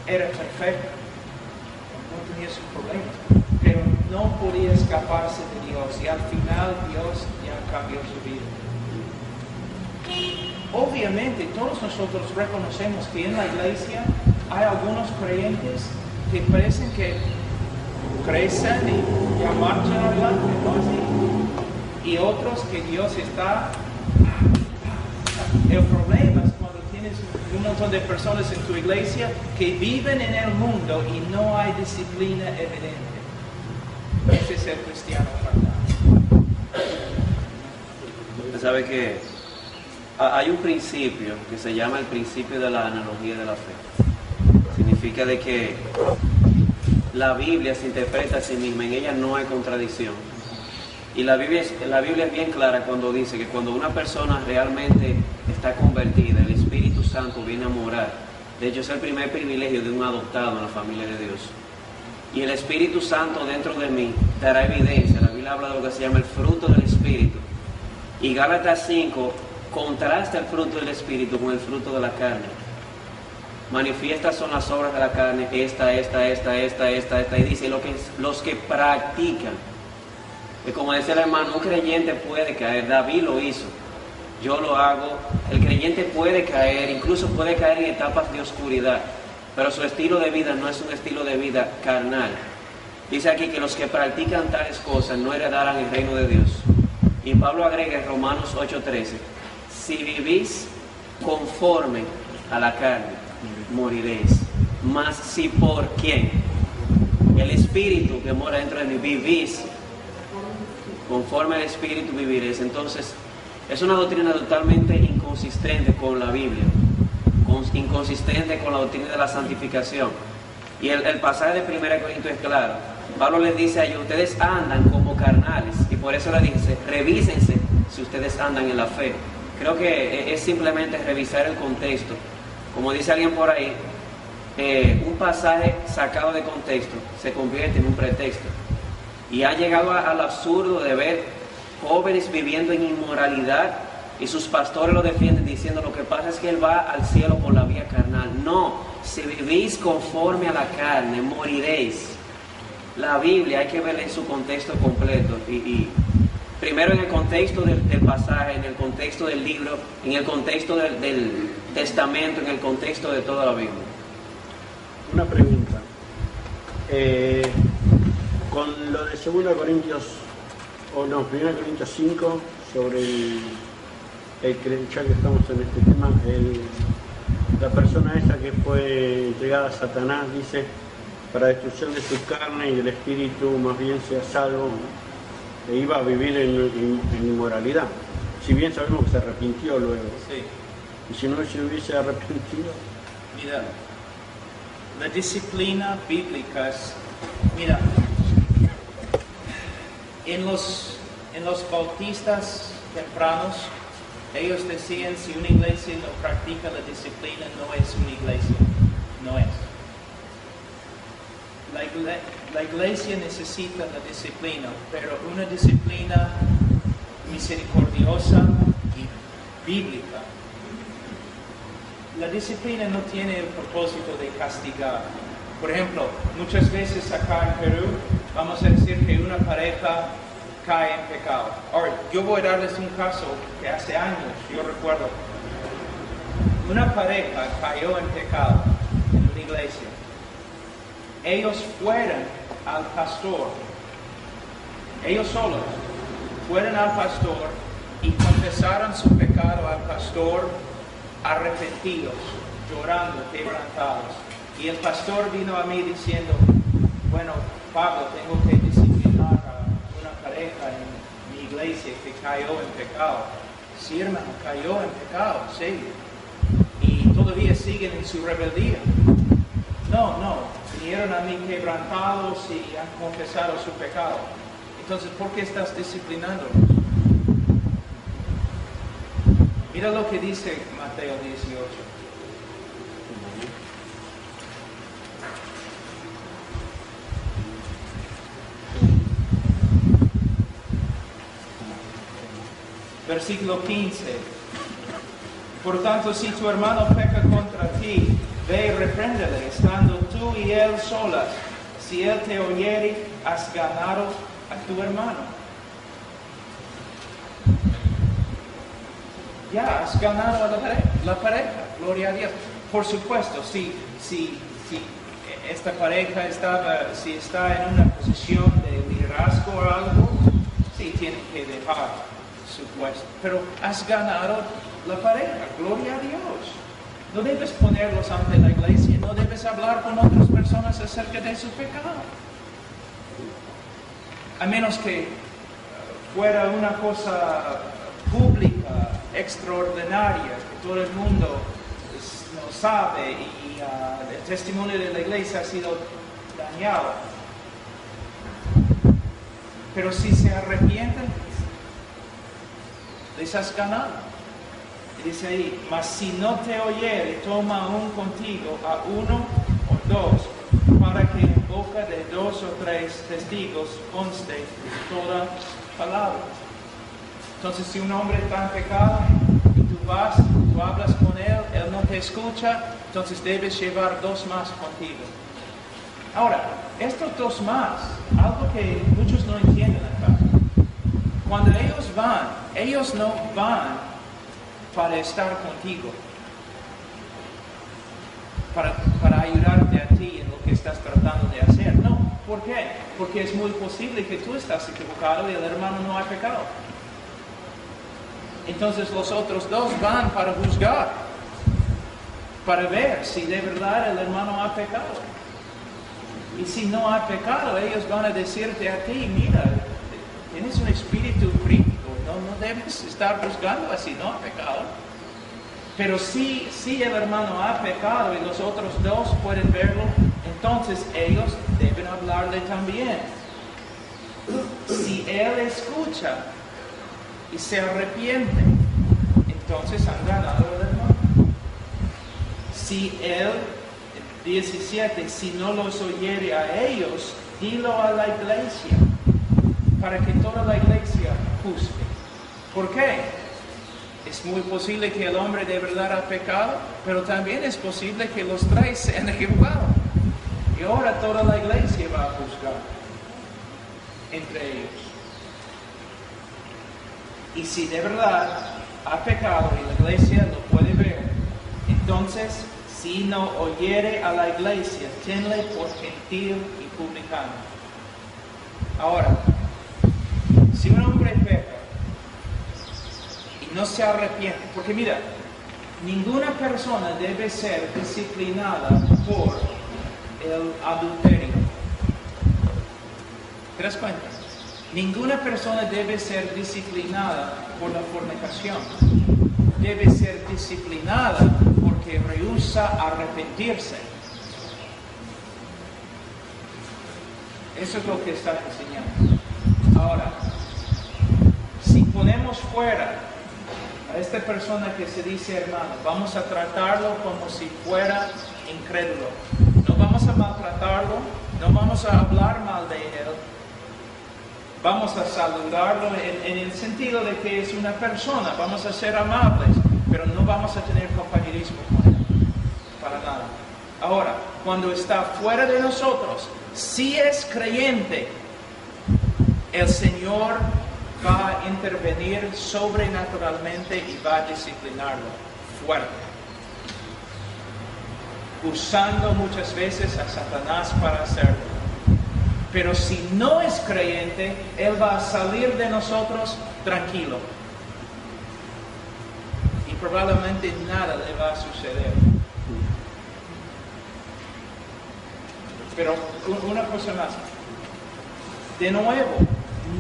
era perfecto, no tenía sus problemas, pero no podía escaparse de Dios y al final Dios ya cambió su vida. Obviamente todos nosotros reconocemos que en la iglesia hay algunos creyentes que parecen que crecen y ya marchan adelante, ¿no? Así. Y otros que Dios está... El problema es cuando tienes un montón de personas en tu iglesia que viven en el mundo y no hay disciplina evidente. Ese es el cristiano carnal. Usted sabe que hay un principio que se llama el principio de la analogía de la fe. Significa de que la Biblia se interpreta a sí misma, en ella no hay contradicción. Y la Biblia es bien clara cuando dice que cuando una persona realmente está convertida, el Espíritu Santo viene a morar. De hecho, es el primer privilegio de un adoptado en la familia de Dios. Y el Espíritu Santo dentro de mí dará evidencia. La Biblia habla de lo que se llama el fruto del Espíritu. Y Gálatas 5 contrasta el fruto del Espíritu con el fruto de la carne. Manifiestas son las obras de la carne, esta, y dice los que practican. Y como decía el hermano, un creyente puede caer, David lo hizo, yo lo hago, el creyente puede caer, incluso puede caer en etapas de oscuridad, pero su estilo de vida no es un estilo de vida carnal. Dice aquí que los que practican tales cosas no heredarán el reino de Dios. Y Pablo agrega en Romanos 8:13, si vivís conforme a la carne, moriréis. Mas si por quién, el Espíritu que mora dentro de mí, vivís conforme al Espíritu viviréis. Entonces, es una doctrina totalmente inconsistente con la Biblia, inconsistente con la doctrina de la santificación. Y el pasaje de 1 Corintios es claro. Pablo les dice a ellos, ustedes andan como carnales, y por eso les dice, revísense si ustedes andan en la fe. Creo que es simplemente revisar el contexto. Como dice alguien por ahí, un pasaje sacado de contexto se convierte en un pretexto. Y ha llegado al absurdo de ver jóvenes viviendo en inmoralidad y sus pastores lo defienden diciendo lo que pasa es que él va al cielo por la vía carnal. No, si vivís conforme a la carne, moriréis. La Biblia hay que verla en su contexto completo y primero en el contexto del pasaje, en el contexto del libro, en el contexto del testamento, en el contexto de toda la Biblia. Una pregunta. Con lo de 1 Corintios 5, sobre ya que estamos en este tema, la persona esa que fue entregada a Satanás, dice, para destrucción de su carne y del espíritu más bien sea salvo, e iba a vivir en inmoralidad. Si bien sabemos que se arrepintió luego. Sí. Y si no se hubiese arrepentido. Mira, la disciplina bíblica es, mira, en los bautistas tempranos, ellos decían si una iglesia no practica la disciplina no es una iglesia, no es. La iglesia necesita la disciplina, pero una disciplina misericordiosa y bíblica. La disciplina no tiene el propósito de castigar. Por ejemplo, muchas veces acá en Perú, vamos a decir que una pareja cae en pecado. Ahora, yo voy a darles un caso que hace años, yo recuerdo, una pareja cayó en pecado en una iglesia. Ellos fueron al pastor, ellos solos, fueron al pastor y confesaron su pecado al pastor arrepentidos, llorando, quebrantados. Y el pastor vino a mí diciendo, bueno, Pablo, tengo que disciplinar a una pareja en mi iglesia que cayó en pecado. Sí, hermano, cayó en pecado, sí. Y todavía siguen en su rebeldía. No, vinieron a mí quebrantados y han confesado su pecado. Entonces, ¿por qué estás disciplinándolos? Mira lo que dice Mateo 18. Versículo 15. Por tanto, si tu hermano peca contra ti, ve y repréndele, estando tú y él solas. Si él te oyere, has ganado a tu hermano. Ya, has ganado a la pareja. Gloria a Dios. Por supuesto, si esta pareja si está en una posición de liderazgo o algo, sí tiene que dejar su puesto. Pero has ganado la pareja. Gloria a Dios. No debes ponerlos ante la iglesia, no debes hablar con otras personas acerca de su pecado. A menos que fuera una cosa pública, extraordinaria, que todo el mundo no sabe y el testimonio de la iglesia ha sido dañado. Pero si se arrepienten, les has ganado. Dice ahí, mas si no te oyere, toma aún contigo a uno o dos, para que en boca de 2 o 3 testigos conste toda palabra. Entonces, si un hombre está en pecado y tú hablas con él no te escucha, entonces debes llevar 2 más contigo. Ahora, estos 2 más, algo que muchos no entienden acá. Cuando ellos no van para estar contigo, para ayudarte a ti en lo que estás tratando de hacer. No, ¿por qué? Porque es muy posible que tú estás equivocado y el hermano no ha pecado. Entonces los otros 2 van para juzgar, para ver si de verdad el hermano ha pecado. Y si no ha pecado, ellos van a decirte a ti, mira, tienes un espíritu crítico, no debes estar juzgando así, no ha pecado. Pero si el hermano ha pecado y los otros dos pueden verlo, entonces ellos deben hablarle también. Si él escucha y se arrepiente, entonces han ganado al hermano. Si él, 17, si no los oyere a ellos, dilo a la iglesia, para que toda la iglesia juzgue. ¿Por qué? Es muy posible que el hombre de verdad ha pecado, pero también es posible que los tres sean equivocados. Y ahora toda la iglesia va a juzgar entre ellos. Y si de verdad ha pecado y la iglesia lo puede ver, entonces, si no oyere a la iglesia, tenle por gentil y publicano. Ahora, si un hombre peca y no se arrepiente, porque mira, ninguna persona debe ser disciplinada por el adulterio. ¿Te das cuenta? Ninguna persona debe ser disciplinada por la fornicación. Debe ser disciplinada porque rehúsa arrepentirse. Eso es lo que está enseñando. Ahora, si ponemos fuera a esta persona que se dice hermano, vamos a tratarlo como si fuera incrédulo. No vamos a maltratarlo, no vamos a hablar mal de él. Vamos a saludarlo en el sentido de que es una persona, vamos a ser amables, pero no vamos a tener compañerismo con él, para nada. Ahora, cuando está fuera de nosotros, si es creyente, el Señor va a intervenir sobrenaturalmente y va a disciplinarlo fuerte, usando muchas veces a Satanás para hacerlo. Pero si no es creyente, él va a salir de nosotros tranquilo. Y probablemente nada le va a suceder. Pero una cosa más. De nuevo,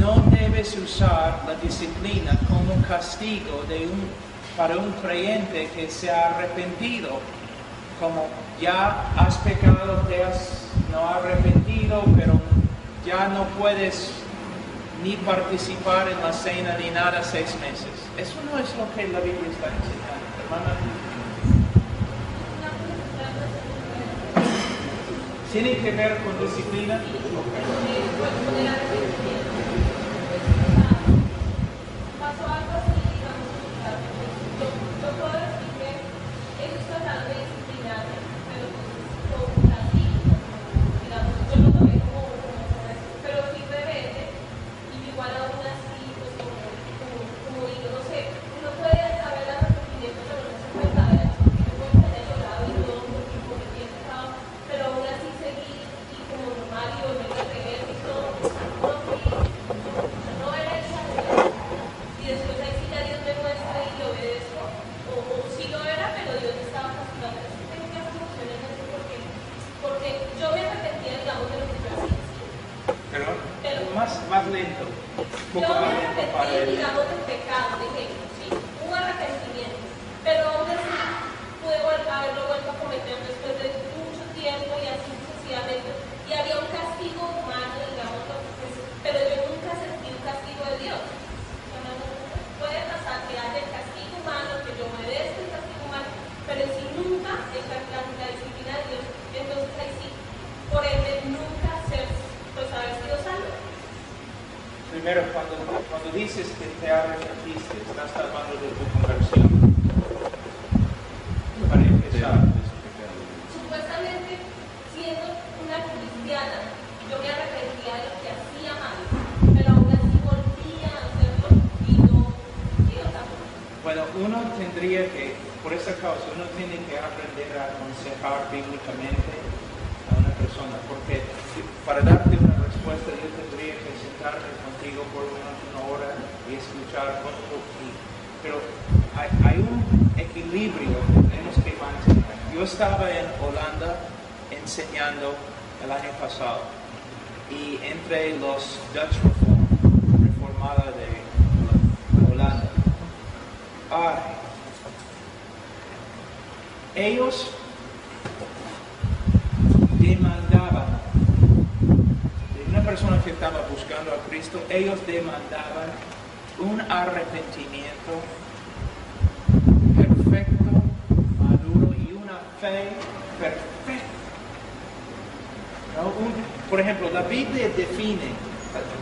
no debes usar la disciplina como castigo para un creyente que se ha arrepentido. Como ya has pecado, no has arrepentido, pero ya no puedes ni participar en la cena ni nada 6 meses. Eso no es lo que la Biblia está enseñando, hermana. ¿Tiene que ver con disciplina? Pasó algo así, digamos, yo puedo decir que ellos trataron de disciplinarme, pero con un castigo, digamos, yo lo tomé como pero fui rebelde y igual aún así, pues como digo, no sé, uno puede saber el arrepentimiento, pero no se puede saber, uno puede tener llorado y todo porque cometí el pecado, pero aún así seguí y como normal y volver a reír y todo, no era exagerado. Y después ahí sí ya Dios me muestra y lo obedezco, o sí lo era, pero Dios me estaba castigando. Entonces tengo que hacer opciones en eso porque yo me arrepentía, digamos, de lo que yo hacía. Pero más lento. Un Yo poco me más lento para arrepentí, él. digamos, del pecado, de ejemplo, sí, un arrepentimiento, pero aún así pude haberlo vuelto a cometer después de mucho tiempo y así sucesivamente, y había un castigo humano, digamos, pues, pero yo nunca sentí un castigo de Dios. O sea, puede pasar que haya el castigo humano, que yo obedezca el castigo humano, pero si nunca es la disciplina de Dios, entonces ahí sí, por ende, nunca pues haber sido salvo. Primero, cuando dices que te arrepentiste, estás hablando de tu conversión. Para empezar. Supuestamente, siendo una cristiana, yo me arrepentía de lo que hacía mal, pero aún así volvía a hacerlo y no, tampoco. Bueno, uno tendría que, por esa causa, uno tiene que aprender a aconsejar bíblicamente a una persona, porque para darte una respuesta yo tendría que sentarme contigo por una hora y escuchar cosas, pero hay un equilibrio que tenemos que mantener. Yo estaba en Holanda enseñando el año pasado y entre los Dutch reformados Armada de Holanda. Ellos demandaban de una persona que estaba buscando a Cristo, ellos demandaban un arrepentimiento perfecto, maduro y una fe perfecta. ¿No? Por ejemplo, la Biblia define,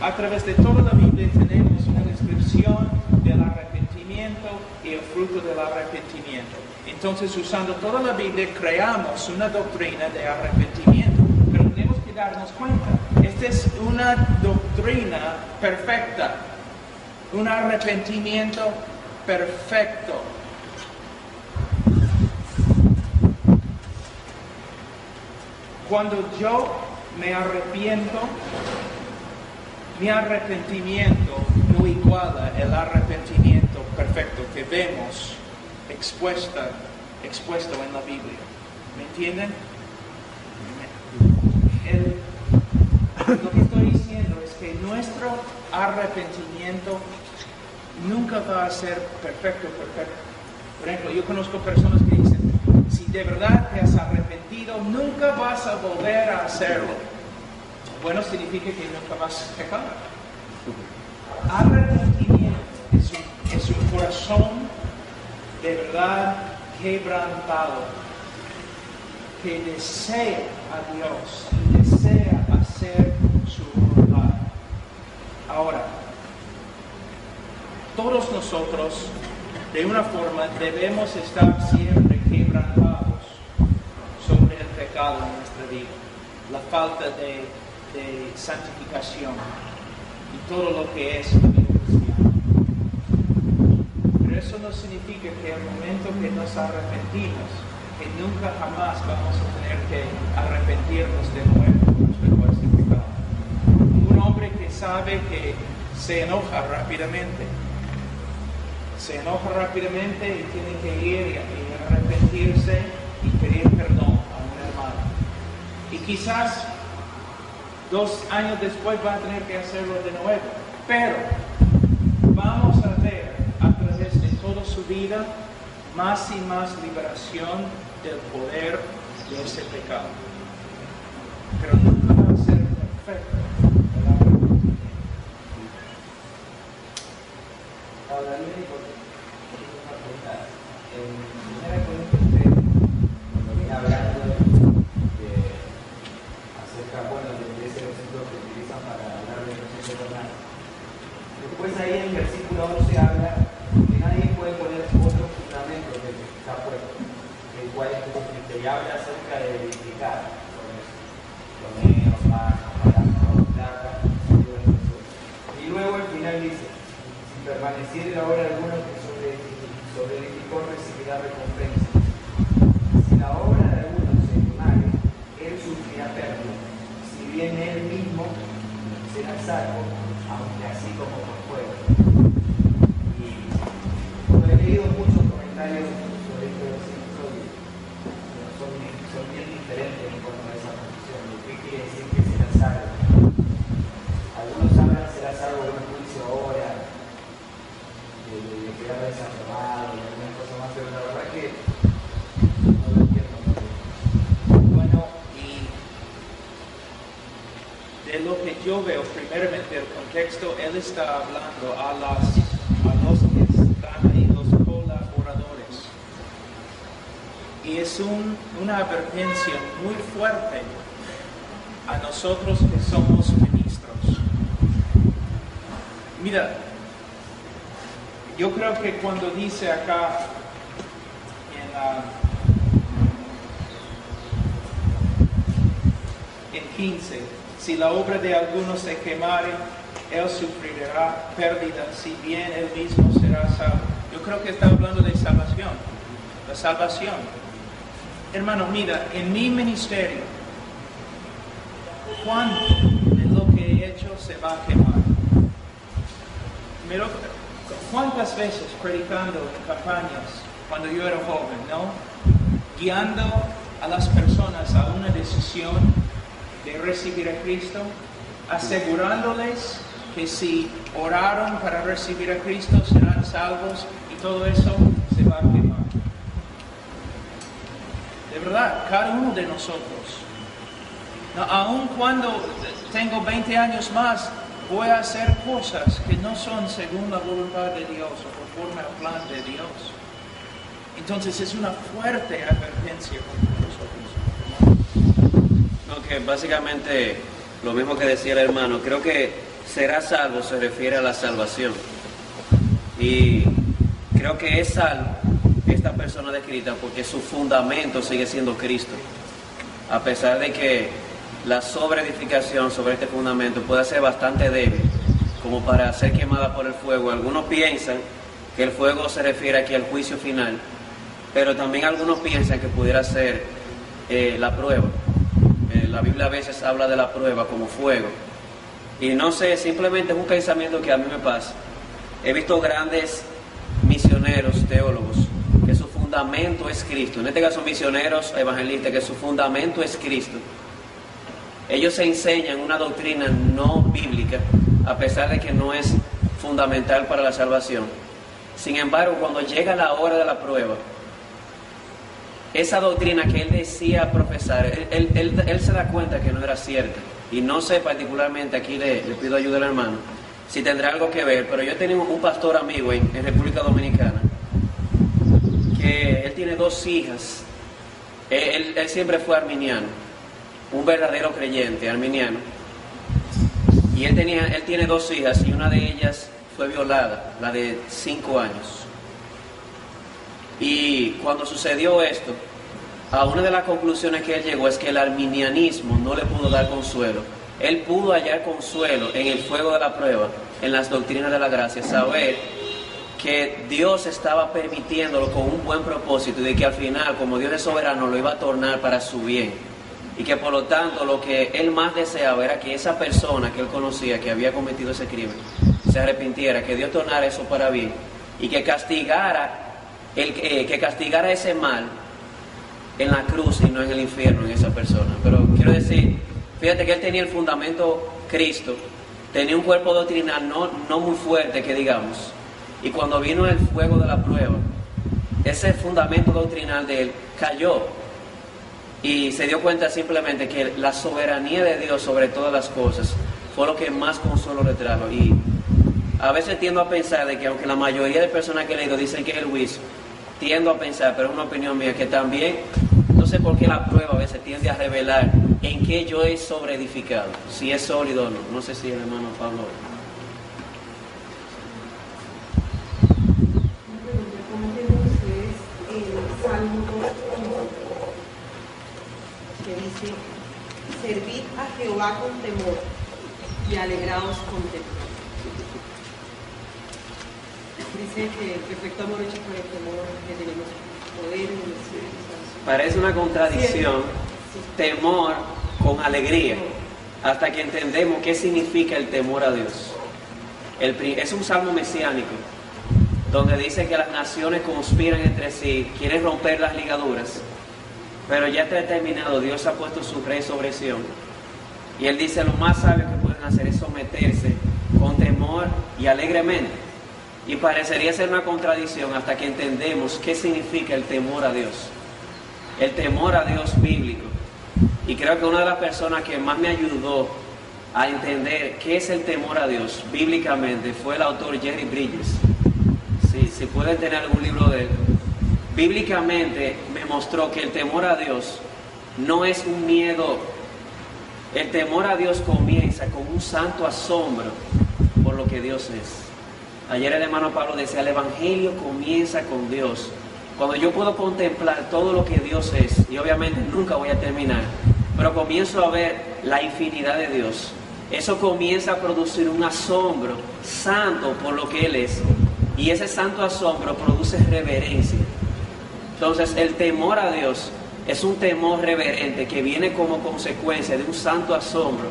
a través de toda la Biblia tenemos una descripción del arrepentimiento y el fruto del arrepentimiento. Entonces, usando toda la Biblia, creamos una doctrina de arrepentimiento. Pero tenemos que darnos cuenta, esta es una doctrina perfecta, un arrepentimiento perfecto. Cuando yo me arrepiento, mi arrepentimiento no iguala el arrepentimiento perfecto que vemos expuesto en la Biblia. ¿Me entienden? Lo que estoy diciendo es que nuestro arrepentimiento nunca va a ser perfecto. Por ejemplo, yo conozco personas que dicen, si de verdad te has arrepentido, nunca vas a volver a hacerlo. Bueno, significa que nunca vas a pecar. Arrepentimiento es un corazón de verdad quebrantado, que desea a Dios y desea hacer su voluntad. Ahora, todos nosotros, de una forma, debemos estar siempre quebrantados sobre el pecado en nuestra vida, la falta de santificación y todo lo que es la vida cristiana. Pero eso no significa que el momento que nos arrepentimos, que nunca jamás vamos a tener que arrepentirnos de nuevo respecto a este pecado. Un hombre que sabe que se enoja rápidamente y tiene que ir y arrepentirse y pedir perdón a un hermano. Y quizás 2 años después va a tener que hacerlo de nuevo. Pero vamos a ver a través de toda su vida más y más liberación del poder de ese pecado. Pero nunca va a ser perfecto. Ahora, lo único que quiero preguntar, en 1 Corintios 3, cuando viene hablando acerca, de ese versículo que utilizan para hablar de los eternales. Después ahí en el versículo 11 habla que nadie puede poner otro fundamento del que está puesto, el cual es como que habla acerca de edificar, plomeos, mármol, plata, y luego al final dice, si permaneciere la obra alguno que sobre edificó recibirá recompensa. Si la obra de alguno se desmaye, él sufrirá pérdida, si bien él mismo será salvo, aunque así como por fuego. Y he leído muchos comentarios sobre este versículo y son bien diferentes en cuanto a esa posición. ¿Qué quiere decir que será salvo? Algunos hablan será salvo de un juicio ahora, de quedar desarmado, y algunas cosas más, pero la verdad que no lo entiendo muy bien. Bueno, y de lo que yo veo, primeramente el contexto, él está hablando a los que están ahí, los colaboradores. Y es una advertencia muy fuerte a nosotros que somos ministros. Mira, yo creo que cuando dice acá en 15, si la obra de alguno se quemare, él sufrirá pérdida, si bien él mismo será salvo. Yo creo que está hablando de salvación, la salvación. Hermano, mira, en mi ministerio, ¿cuánto de lo que he hecho se va a quemar? Pero, ¿cuántas veces predicando en campañas cuando yo era joven, ¿no? Guiando a las personas a una decisión de recibir a Cristo, asegurándoles que si oraron para recibir a Cristo serán salvos y todo eso se va a quemar. De verdad, cada uno de nosotros. No, aun cuando tengo 20 años más, voy a hacer cosas que no son según la voluntad de Dios o conforme al plan de Dios. Entonces es una fuerte advertencia contra nosotros. No, que básicamente lo mismo que decía el hermano, creo que será salvo se refiere a la salvación. Y creo que es salvo esta persona descrita porque su fundamento sigue siendo Cristo. A pesar de que la sobreedificación sobre este fundamento puede ser bastante débil, como para ser quemada por el fuego. Algunos piensan que el fuego se refiere aquí al juicio final, pero también algunos piensan que pudiera ser la prueba. La Biblia a veces habla de la prueba como fuego. Y no sé, simplemente es un pensamiento que a mí me pasa. He visto grandes misioneros, teólogos, que su fundamento es Cristo. En este caso misioneros, evangelistas, que su fundamento es Cristo. Ellos se enseñan una doctrina no bíblica, a pesar de que no es fundamental para la salvación. Sin embargo, cuando llega la hora de la prueba, esa doctrina que él decía profesar, él se da cuenta que no era cierta. Y no sé particularmente, aquí le pido ayuda al hermano, si tendrá algo que ver, pero yo tenía un pastor amigo en República Dominicana, que él tiene 2 hijas. Él siempre fue arminiano, un verdadero creyente arminiano. Y él tiene 2 hijas y una de ellas fue violada, la de 5 años. Y cuando sucedió esto, a una de las conclusiones que él llegó es que el arminianismo no le pudo dar consuelo. Él pudo hallar consuelo en el fuego de la prueba, en las doctrinas de la gracia, saber que Dios estaba permitiéndolo con un buen propósito y de que al final, como Dios es soberano, lo iba a tornar para su bien. Y que por lo tanto lo que él más deseaba era que esa persona que él conocía, que había cometido ese crimen, se arrepintiera, que Dios tornara eso para bien y que castigara ese mal en la cruz y no en el infierno en esa persona. Pero quiero decir, fíjate que él tenía el fundamento Cristo, tenía un cuerpo doctrinal no muy fuerte que digamos, y cuando vino el fuego de la prueba, ese fundamento doctrinal de él cayó y se dio cuenta simplemente que la soberanía de Dios sobre todas las cosas fue lo que más consuelo le trajo. Y a veces tiendo a pensar de que aunque la mayoría de personas que he leído dicen que es el juicio, tiendo a pensar, pero es una opinión mía, que también, no sé por qué la prueba a veces tiende a revelar en qué yo he sobreedificado, si es sólido o no. No sé si el hermano Pablo. ¿Cómo tienen ustedes el Salmo 2:1, que dice: servid a Jehová con temor y alegraos con temor? Dice que el perfecto amor hecho por el temor, que tenemos poder en el Espíritu Santo. Parece una contradicción, temor con alegría, hasta que entendemos qué significa el temor a Dios. Es un salmo mesiánico, donde dice que las naciones conspiran entre sí, quieren romper las ligaduras, pero ya está determinado, Dios ha puesto su rey sobre Sión. Y él dice, lo más sabio que pueden hacer es someterse con temor y alegremente. Y parecería ser una contradicción hasta que entendemos qué significa el temor a Dios. El temor a Dios bíblico. Y creo que una de las personas que más me ayudó a entender qué es el temor a Dios bíblicamente fue el autor Jerry Bridges. Si pueden tener algún libro de él. Bíblicamente me mostró que el temor a Dios no es un miedo. El temor a Dios comienza con un santo asombro por lo que Dios es. Ayer el hermano Pablo decía, el Evangelio comienza con Dios. Cuando yo puedo contemplar todo lo que Dios es, y obviamente nunca voy a terminar, pero comienzo a ver la infinidad de Dios, eso comienza a producir un asombro santo por lo que Él es. Y ese santo asombro produce reverencia. Entonces el temor a Dios es un temor reverente que viene como consecuencia de un santo asombro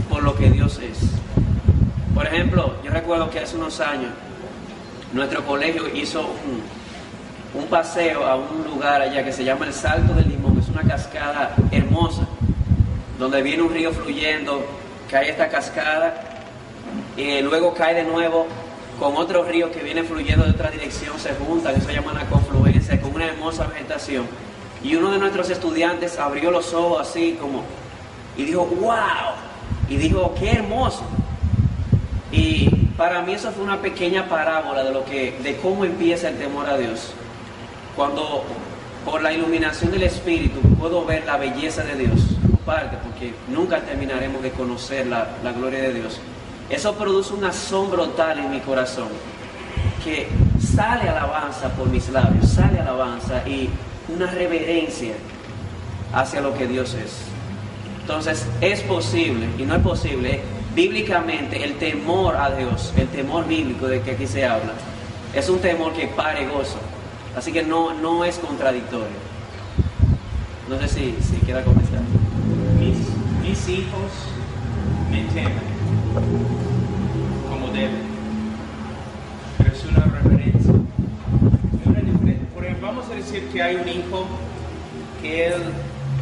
por lo que Dios es. Por ejemplo, yo recuerdo que hace unos años nuestro colegio hizo un paseo a un lugar allá que se llama el Salto del Limón. Es una cascada hermosa, donde viene un río fluyendo, cae esta cascada y luego cae de nuevo con otro río que viene fluyendo de otra dirección, se juntan, eso se llama una confluencia, con una hermosa vegetación. Y uno de nuestros estudiantes abrió los ojos así como, y dijo, wow, y dijo, qué hermoso. Y para mí eso fue una pequeña parábola de cómo empieza el temor a Dios. Cuando por la iluminación del Espíritu puedo ver la belleza de Dios, parte, porque nunca terminaremos de conocer la gloria de Dios. Eso produce un asombro tal en mi corazón que sale alabanza por mis labios, sale alabanza y una reverencia hacia lo que Dios es. Entonces es posible, y no es posible, bíblicamente el temor a Dios, el temor bíblico de que aquí se habla, es un temor que pare gozo. Así que no es contradictorio. No sé si queda contestar. Mis hijos me temen como deben, pero es una reverencia. Por ejemplo, vamos a decir que hay un hijo que él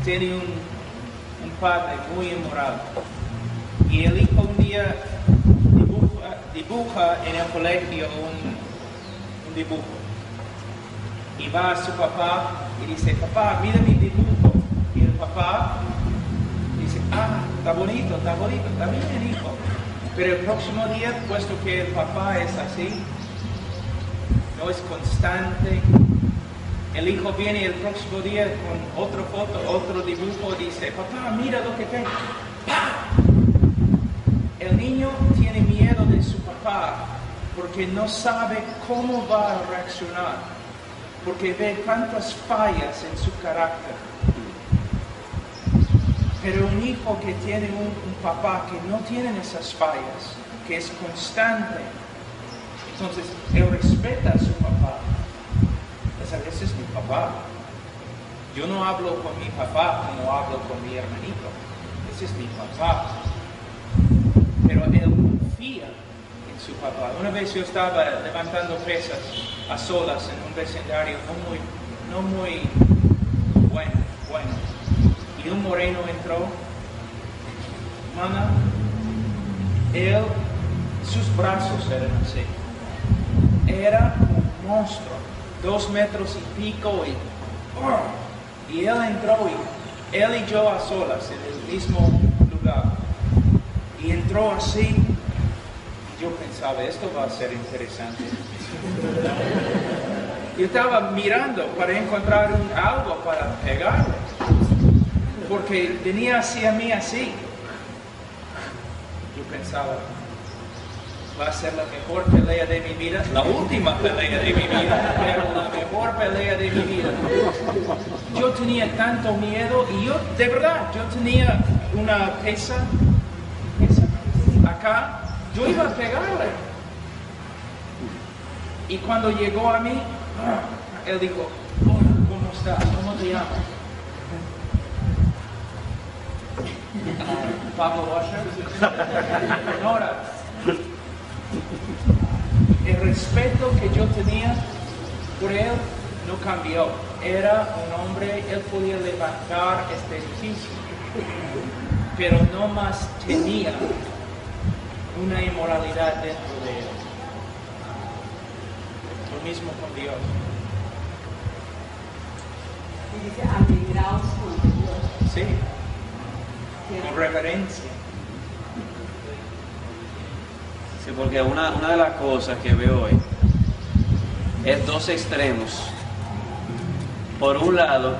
tiene un padre muy inmoral y el hijo un día dibuja en el colegio un dibujo y va a su papá y dice, papá, mira mi dibujo, y el papá dice, está bonito, está bien, hijo. Pero el próximo día, puesto que el papá es así, no es constante, el hijo viene el próximo día con otra foto, otro dibujo, dice, papá, mira lo que tengo. ¡Pah! El niño tiene miedo de su papá porque no sabe cómo va a reaccionar, porque ve tantas fallas en su carácter. Pero un hijo que tiene un papá que no tiene esas fallas, que es constante, entonces él respeta a su papá. Ese es mi papá. Yo no hablo con mi papá como hablo con mi hermanito. Ese es mi papá. Pero él confía en su papá. Una vez yo estaba levantando pesas a solas en un vecindario no muy bueno. Y un moreno entró, mana, sus brazos eran así. Era un monstruo, 2 metros y pico, y él entró, y él y yo a solas en el mismo lugar. Y entró así, y yo pensaba, esto va a ser interesante. Yo estaba mirando para encontrar algo para pegarle, porque venía hacia mí así. Yo pensaba, va a ser la mejor pelea de mi vida, la última pelea de mi vida, pero la mejor pelea de mi vida. Yo tenía tanto miedo y yo, de verdad, yo tenía una pesa acá, yo iba a pegarle. Y cuando llegó a mí, él dijo, hola, ¿cómo estás? ¿Cómo te llamas? Pablo Washer. Nora. El respeto que yo tenía por él no cambió. Era un hombre, él podía levantar este edificio, pero no más tenía una inmoralidad dentro de él. Lo mismo con Dios. Y dice, alegraos con Dios. Sí, con reverencia. Sí, porque una de las cosas que veo hoy es dos extremos. Por un lado,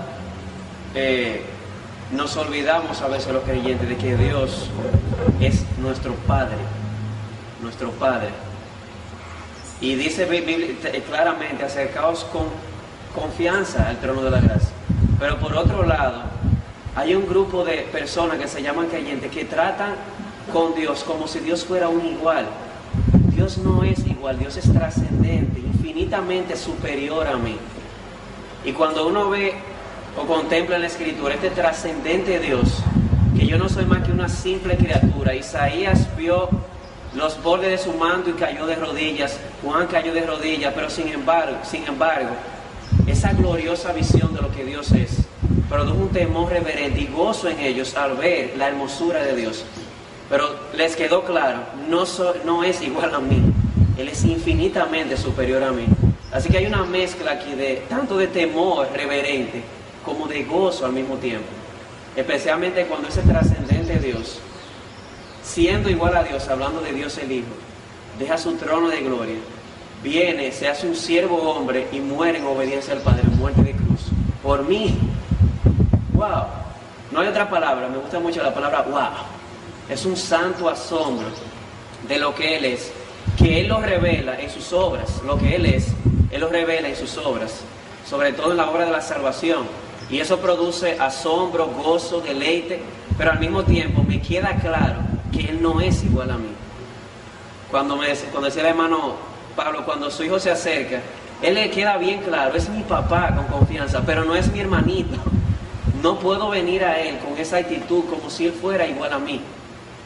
nos olvidamos a veces los creyentes de que Dios es nuestro Padre, y dice claramente, acercaos con confianza al trono de la gracia. Pero por otro lado, hay un grupo de personas que se llaman creyentes que tratan con Dios como si Dios fuera un igual. Dios no es igual, Dios es trascendente, infinitamente superior a mí. Y cuando uno ve o contempla en la Escritura este trascendente Dios, que yo no soy más que una simple criatura. Isaías vio los bordes de su manto y cayó de rodillas. Juan cayó de rodillas, pero sin embargo, esa gloriosa visión de lo que Dios es produjo un temor reverente y gozo en ellos al ver la hermosura de Dios. Pero les quedó claro, no es igual a mí. Él es infinitamente superior a mí. Así que hay una mezcla aquí de tanto de temor reverente como de gozo al mismo tiempo. Especialmente cuando ese trascendente Dios, siendo igual a Dios, hablando de Dios el Hijo, deja su trono de gloria, viene, se hace un siervo hombre y muere en obediencia al Padre, muerte de cruz. Por mí. ¡Wow! No hay otra palabra, me gusta mucho la palabra wow. Es un santo asombro de lo que Él es, que Él lo revela en sus obras. Lo que Él es, Él lo revela en sus obras, sobre todo en la obra de la salvación. Y eso produce asombro, gozo, deleite, pero al mismo tiempo me queda claro que Él no es igual a mí. Cuando decía el hermano Pablo, cuando su hijo se acerca, Él le queda bien claro, es mi papá con confianza, pero no es mi hermanito. No puedo venir a Él con esa actitud como si Él fuera igual a mí.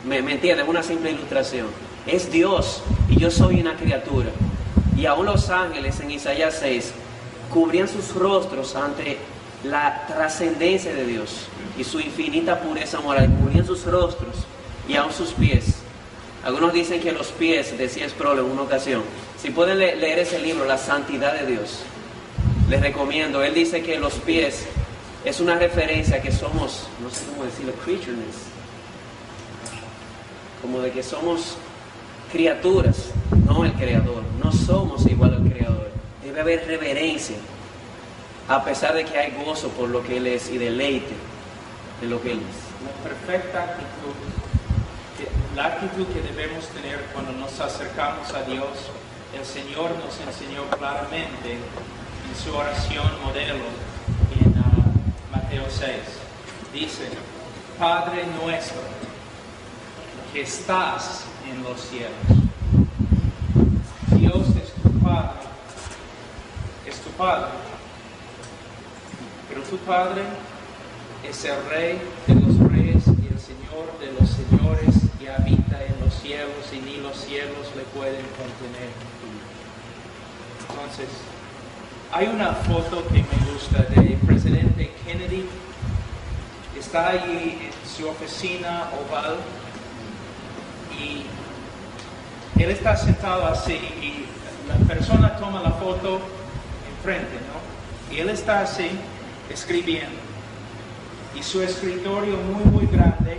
¿Me entiendes? Una simple ilustración. Es Dios y yo soy una criatura. Y aún los ángeles en Isaías 6 cubrían sus rostros ante la trascendencia de Dios y su infinita pureza moral. Cubrían sus rostros y aún sus pies. Algunos dicen que los pies, decía Sproul en una ocasión. Si pueden leer ese libro, La Santidad de Dios, les recomiendo. Él dice que los pies es una referencia a que somos, no sé cómo decirlo, creatureness. Como de que somos criaturas, no el Creador. No somos igual al Creador. Debe haber reverencia, a pesar de que hay gozo por lo que Él es y deleite de lo que Él es. La perfecta actitud, la actitud que debemos tener cuando nos acercamos a Dios, el Señor nos enseñó claramente en su oración modelo en Mateo 6. Dice, Padre nuestro, que estás en los cielos. Dios es tu Padre, pero tu Padre es el Rey de los reyes y el Señor de los señores, y habita en los cielos y ni los cielos le pueden contener. Entonces, hay una foto que me gusta del presidente Kennedy. Está allí en su oficina oval y él está sentado así y la persona toma la foto enfrente, ¿no? Y él está así escribiendo y su escritorio muy grande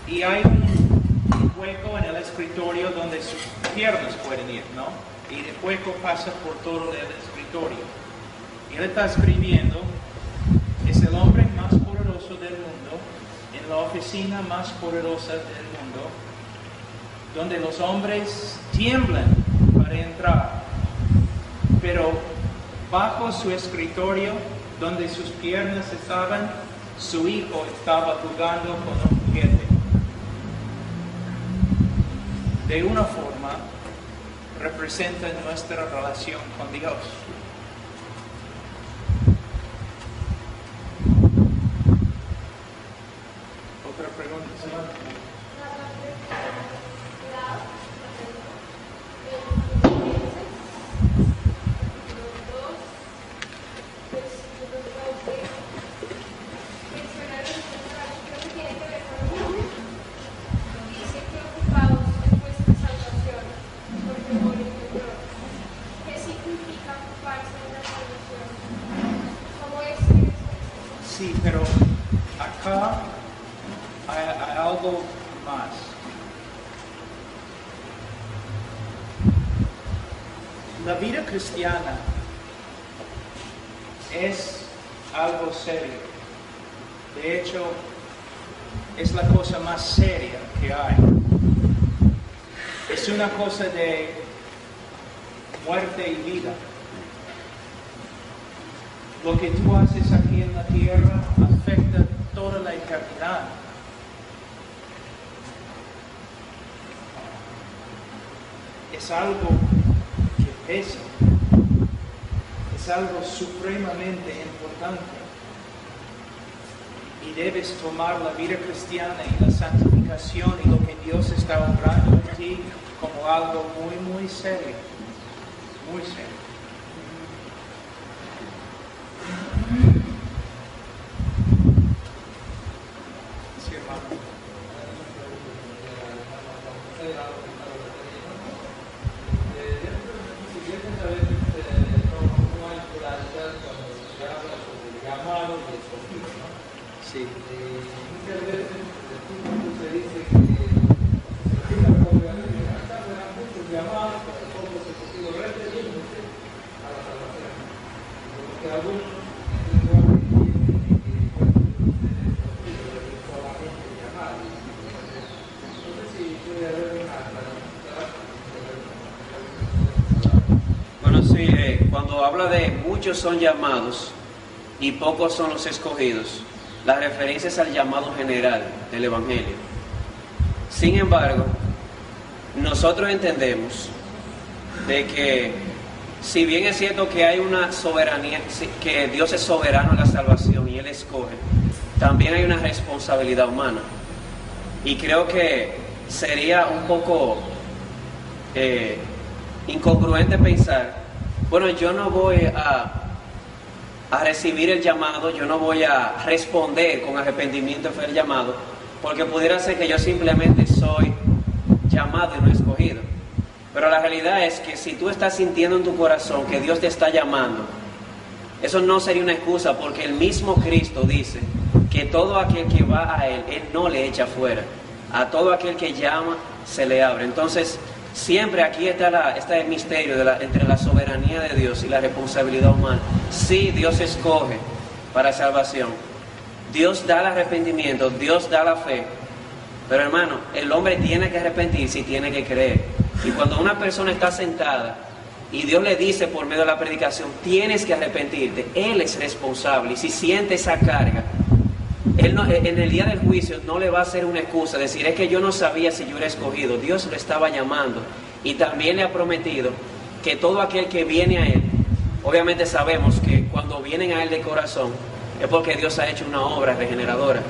y hay un hueco en el escritorio donde sus piernas pueden ir, ¿no? Y el hueco pasa por todo el escritorio y él está escribiendo. Es el hombre más poderoso del mundo en la oficina más poderosa del mundo, donde los hombres tiemblan para entrar, pero bajo su escritorio, donde sus piernas estaban, su hijo estaba jugando con un juguete. De una forma, representa nuestra relación con Dios. ¿Otra pregunta, señor? Sí, pero acá hay algo más. La vida cristiana es algo serio. De hecho, es la cosa más seria que hay. Es una cosa de muerte y vida. Lo que tú haces aquí en la tierra afecta toda la eternidad. Es algo que pesa. Es algo supremamente importante. Y debes tomar la vida cristiana y la santificación y lo que Dios está obrando en ti como algo muy serio. Muy serio. Sí, hermano. Sí. Muchas veces el público se dice que se la congregación acá serán muchos llamados, pero pocos efectivos refiriéndose a la salvación. Porque algunos igual solamente llamados. No sé si puede haber una Bueno, sí, cuando habla de muchos son llamados y pocos son los escogidos, la referencia es al llamado general del Evangelio. Sin embargo, nosotros entendemos de que si bien es cierto que hay una soberanía, que Dios es soberano en la salvación y Él escoge, también hay una responsabilidad humana. Y creo que sería un poco incongruente pensar, bueno, yo no voy a recibir el llamado, yo no voy a responder con arrepentimiento fue el llamado, porque pudiera ser que yo simplemente soy llamado y no escogido. Pero la realidad es que si tú estás sintiendo en tu corazón que Dios te está llamando, eso no sería una excusa, porque el mismo Cristo dice que todo aquel que va a Él no le echa fuera. A todo aquel que llama, se le abre. Entonces, siempre aquí está el misterio entre la soberanía de Dios y la responsabilidad humana. Sí, Dios escoge para salvación. Dios da el arrepentimiento, Dios da la fe. Pero hermano, el hombre tiene que arrepentirse y tiene que creer. Y cuando una persona está sentada y Dios le dice por medio de la predicación, tienes que arrepentirte, Él es responsable. Y si siente esa carga, Él no, en el día del juicio no le va a hacer una excusa, decir, es que yo no sabía si yo era escogido. Dios lo estaba llamando y también le ha prometido que todo aquel que viene a Él, obviamente sabemos que cuando vienen a Él de corazón, es porque Dios ha hecho una obra regeneradora.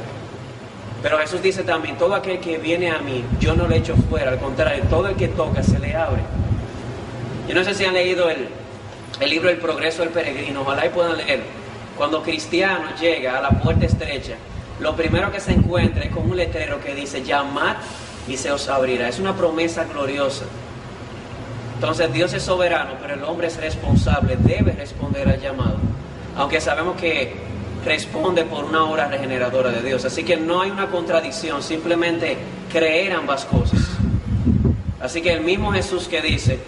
Pero Jesús dice también, todo aquel que viene a mí, yo no le echo fuera, al contrario, todo el que toca se le abre. Yo no sé si han leído el libro El Progreso del Peregrino, ojalá y puedan leer. Cuando cristiano llega a la puerta estrecha, lo primero que se encuentra es con un letrero que dice, llamad y se os abrirá. Es una promesa gloriosa. Entonces Dios es soberano, pero el hombre es responsable, debe responder al llamado. Aunque sabemos que responde por una obra regeneradora de Dios. Así que no hay una contradicción, simplemente creer ambas cosas. Así que el mismo Jesús que dice,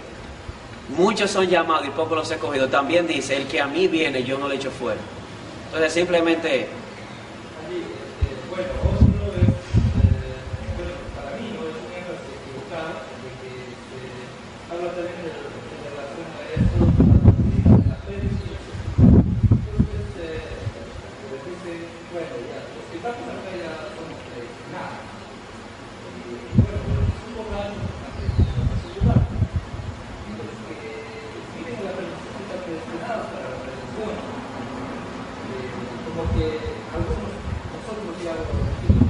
muchos son llamados y pocos los he escogido, también dice, el que a mí viene yo no le echo fuera. Entonces simplemente... bueno, otro es, para mí no es un énfasis equivocado, de que se habla también en relación a esto, de la predicción. Entonces, dice, bueno, ya, los que estamos acá ya somos predestinados. Y bueno, los que son vocados, a su lugar. Y los que viven la predicción están predestinados para la predicción. Como que algunos nosotros ya lo decimos,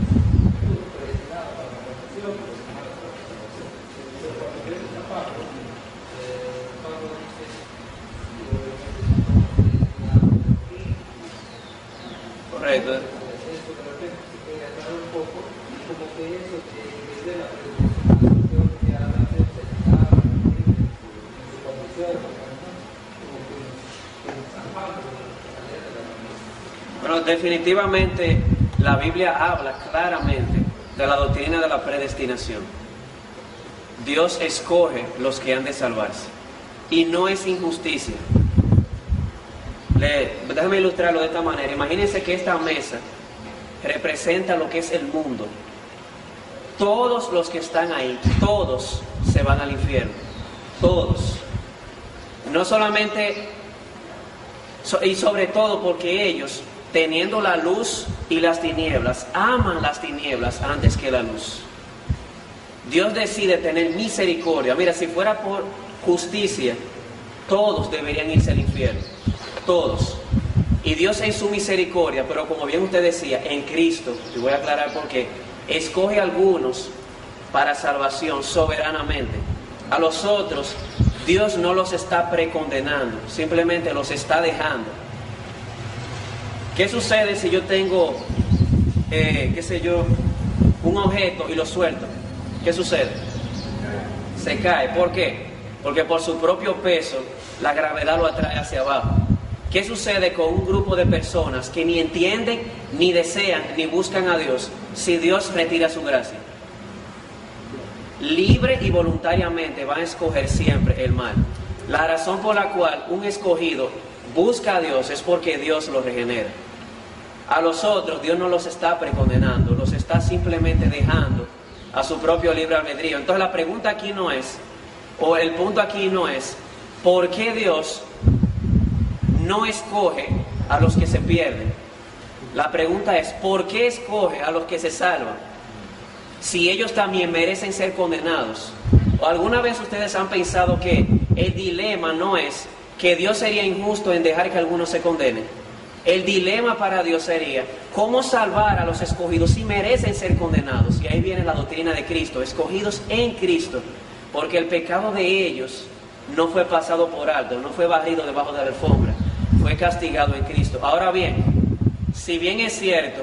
predestinados para la perfección, predestinados para la salvación. Pero cuando leemos a Pablo, Pablo dice, Correcto. eso de repente se puede aclarar un poco, y como que eso que de la predestinación que habla de predestinar, en su condición, como que en San Pablo, Bueno, definitivamente la Biblia habla claramente de la doctrina de la predestinación. Dios escoge los que han de salvarse y no es injusticia. Déjame ilustrarlo de esta manera. Imagínense que esta mesa representa lo que es el mundo. Todos los que están ahí, todos se van al infierno. Todos. No solamente, y sobre todo porque ellos, teniendo la luz y las tinieblas, aman las tinieblas antes que la luz. Dios decide tener misericordia. Mira, si fuera por justicia, todos deberían irse al infierno. Todos. Y Dios en su misericordia, pero como bien usted decía, en Cristo, y voy a aclarar por qué, escoge a algunos para salvación soberanamente. A los otros, Dios no los está precondenando, simplemente los está dejando. ¿Qué sucede si yo tengo, qué sé yo, un objeto y lo suelto? ¿Qué sucede? Se cae. ¿Por qué? Porque por su propio peso, la gravedad lo atrae hacia abajo. ¿Qué sucede con un grupo de personas que ni entienden, ni desean, ni buscan a Dios si Dios retira su gracia? Libre y voluntariamente van a escoger siempre el mal. La razón por la cual un escogido busca a Dios es porque Dios lo regenera. A los otros Dios no los está precondenando, los está simplemente dejando a su propio libre albedrío. Entonces la pregunta aquí no es, o el punto aquí no es, ¿por qué Dios no escoge a los que se pierden? La pregunta es, ¿por qué escoge a los que se salvan? Si ellos también merecen ser condenados. ¿O alguna vez ustedes han pensado que el dilema no es que Dios sería injusto en dejar que algunos se condenen? El dilema para Dios sería, ¿cómo salvar a los escogidos si merecen ser condenados? Y ahí viene la doctrina de Cristo, escogidos en Cristo, porque el pecado de ellos no fue pasado por alto, no fue barrido debajo de la alfombra, fue castigado en Cristo. Ahora bien, si bien es cierto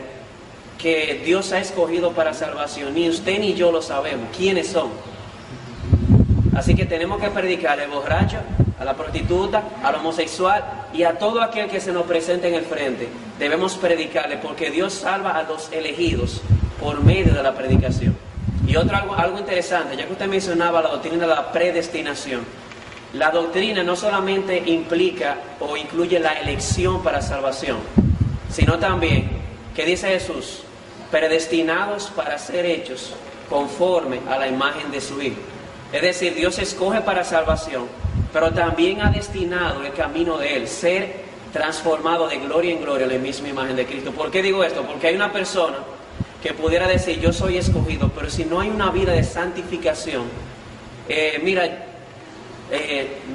que Dios ha escogido para salvación, ni usted ni yo lo sabemos quiénes son. Así que tenemos que predicar al borracho, a la prostituta, al homosexual y a todo aquel que se nos presente en el frente. Debemos predicarle porque Dios salva a los elegidos por medio de la predicación. Y algo interesante, ya que usted mencionaba la doctrina de la predestinación. La doctrina no solamente implica o incluye la elección para salvación, sino también, ¿qué dice Jesús? Predestinados para ser hechos conforme a la imagen de su Hijo. Es decir, Dios escoge para salvación, pero también ha destinado el camino de Él, ser transformado de gloria en gloria a la misma imagen de Cristo. ¿Por qué digo esto? Porque hay una persona que pudiera decir, yo soy escogido, pero si no hay una vida de santificación,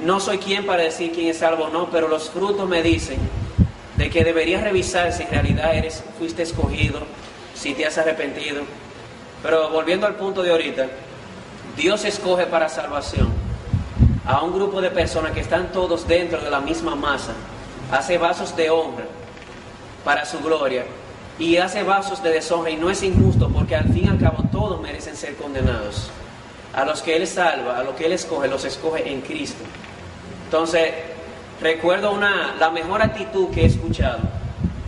no soy quien para decir quién es salvo o no, pero los frutos me dicen de que deberías revisar si en realidad fuiste escogido, si te has arrepentido. Pero volviendo al punto de ahorita, Dios escoge para salvación a un grupo de personas que están todos dentro de la misma masa, hace vasos de honra para su gloria y hace vasos de deshonra, y no es injusto porque al fin y al cabo todos merecen ser condenados. A los que Él salva, a los que Él escoge, los escoge en Cristo. Entonces, recuerdo la mejor actitud que he escuchado,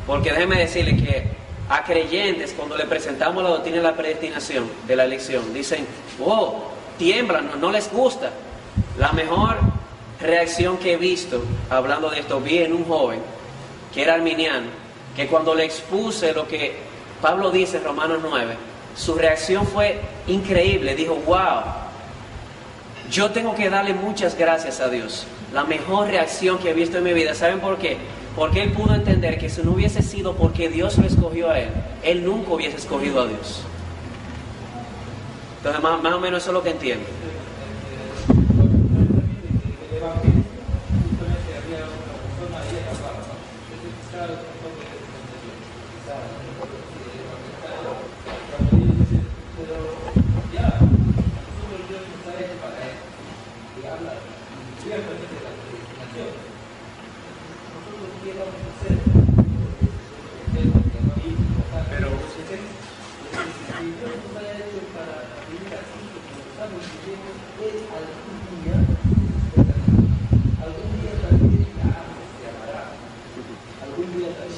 porque déjeme decirle que a creyentes cuando le presentamos la doctrina de la predestinación, de la elección, dicen, oh, tiemblan, no les gusta. La mejor reacción que he visto, hablando de esto, vi en un joven que era arminiano, que cuando le expuse lo que Pablo dice en Romanos 9, su reacción fue increíble. Dijo, wow, yo tengo que darle muchas gracias a Dios. La mejor reacción que he visto en mi vida. ¿Saben por qué? Porque él pudo entender que si no hubiese sido porque Dios lo escogió a él nunca hubiese escogido a Dios. Entonces más o menos eso es lo que entiendo.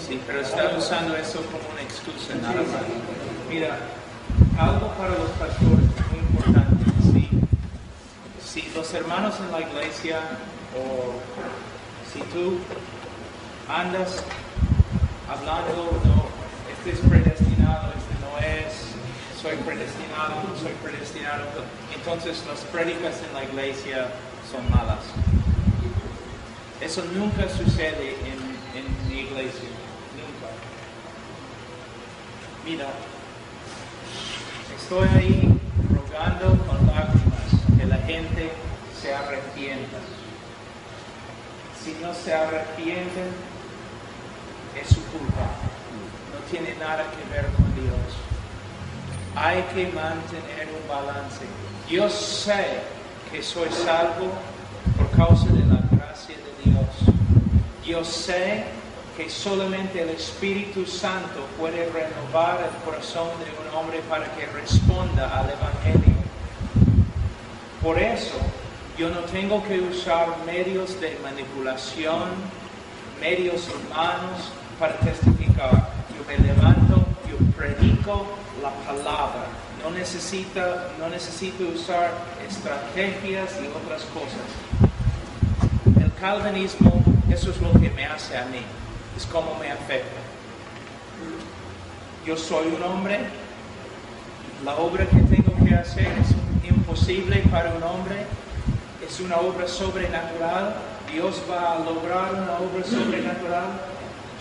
Sí, pero está usando eso como una excusa nada más. Mira, algo para los pastores muy importante. Si los hermanos en la iglesia, o si tú andas hablando, no, este es predestinado, este no es, soy predestinado, no soy predestinado, entonces las prédicas en la iglesia son malas. Eso nunca sucede en mi iglesia, nunca. Mira, estoy ahí rogando con lágrimas que la gente se arrepienta. Si no se arrepienten, es su culpa. No tiene nada que ver con Dios. Hay que mantener un balance. Yo sé que soy salvo por causa de la gracia de Dios. Yo sé que solamente el Espíritu Santo puede renovar el corazón de un hombre para que responda al Evangelio. Por eso, yo no tengo que usar medios de manipulación medios humanos para testificar. Yo me levanto, yo predico la palabra. No necesito usar estrategias y otras cosas. El calvinismo, eso es lo que me hace a mí, es como me afecta. Yo soy un hombre, la obra que tengo que hacer es imposible para un hombre, es una obra sobrenatural, Dios va a lograr una obra sobrenatural.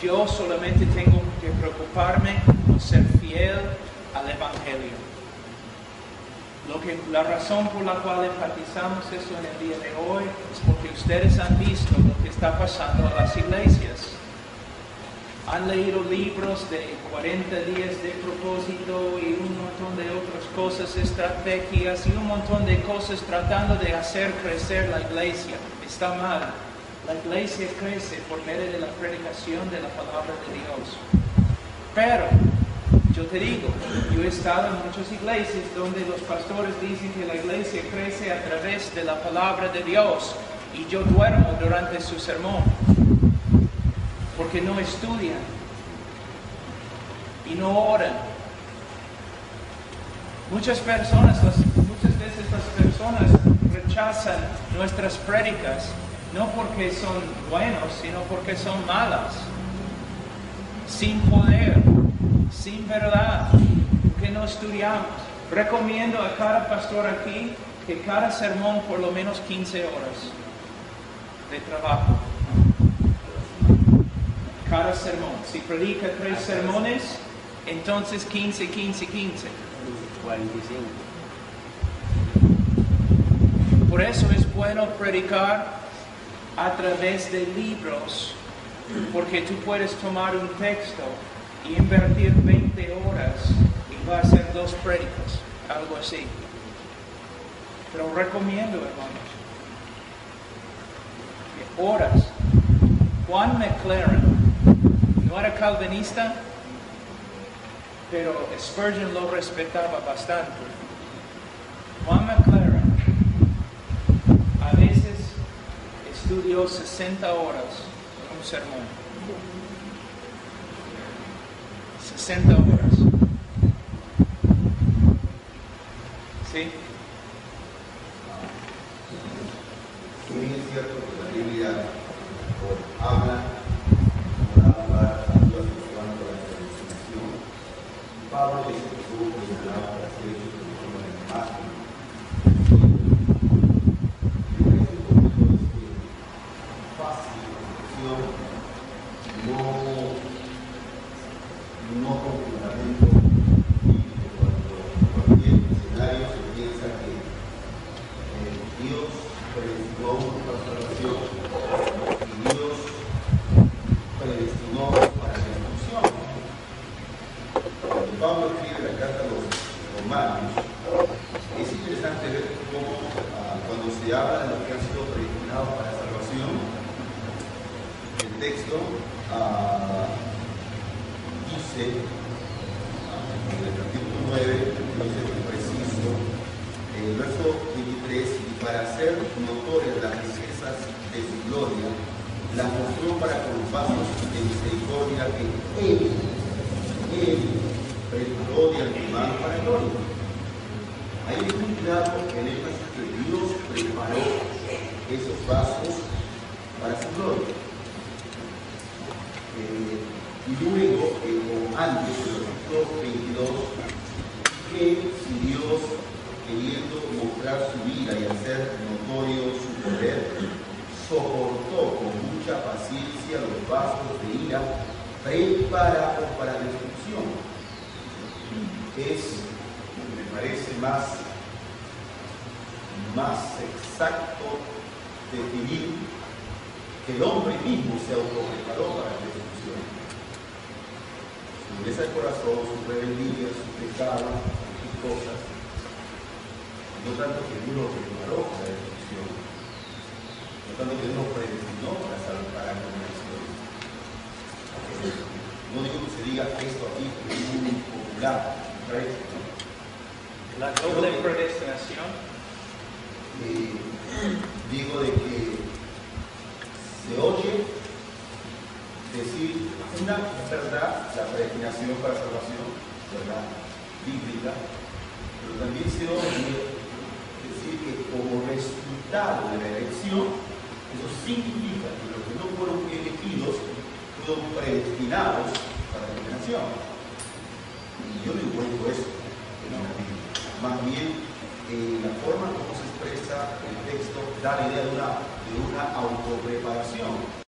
Yo solamente tengo que preocuparme por ser fiel al Evangelio. La razón por la cual enfatizamos eso en el día de hoy es porque ustedes han visto lo que está pasando a las iglesias. Han leído libros de 40 días de propósito y un montón de otras cosas, estrategias y un montón de cosas tratando de hacer crecer la iglesia. Está mal. La iglesia crece por medio de la predicación de la palabra de Dios. Pero yo te digo, yo he estado en muchas iglesias donde los pastores dicen que la iglesia crece a través de la palabra de Dios y yo duermo durante su sermón porque no estudian y no oran. Muchas veces las personas rechazan nuestras prédicas no porque son buenos, sino porque son malas, sin poder, sin verdad, que no estudiamos. Recomiendo a cada pastor aquí que cada sermón por lo menos 15 horas de trabajo. Cada sermón. Si predica 3 sermones, entonces 15. 45. Por eso es bueno predicar a través de libros, porque tú puedes tomar un texto y invertir 20 horas y va a ser 2 prédicas, algo así. Pero recomiendo, hermanos, que horas. Juan McLaren no era calvinista, pero Spurgeon lo respetaba bastante. Juan McLaren a veces estudió 60 horas en un sermón. 60 horas. ¿Sí? También es cierto que la Biblia habla para hablar a Dios cuando la predestinación. Pablo dice que estuvo predestinado para ser hecho como el máximo. No con fundamento cuando cualquier escenario se piensa que Dios predestinó para salvación y Dios predestinó para la destrucción. Cuando Pablo escribe la carta a los romanos, es interesante ver cómo cuando se habla de los que han sido predestinados para salvación, el texto dice, en el capítulo 9, dice muy preciso, el verso 23, y para hacer notorias las riquezas de su gloria, la mostró para con los vasos de misericordia que Él preparó de antemano para gloria. Ahí es muy claro el énfasis que Dios preparó esos vasos para su gloria. Y luego, o antes del versículo 22, que si Dios, queriendo mostrar su vida y hacer notorio su poder, soportó con mucha paciencia los vasos de ira preparados para destrucción. Me parece más exacto definir que el hombre mismo se autopreparó para la destrucción. Su dureza del corazón, su rebeldía, su pecado, sus cosas. No tanto que Dios lo preparó para la destrucción, no tanto que Dios lo predestinó para salvar a la destrucción. No digo que se diga esto aquí, que es muy popular. La doble predestinación. Digo de que se oye una verdad, la predestinación para salvación, verdad bíblica, pero también se oye decir que como resultado de la elección, eso significa que los que no fueron elegidos fueron predestinados para la condenación. Y yo no encuentro eso en la Biblia. Más bien, la forma como se expresa el texto da la idea de una autopreparación.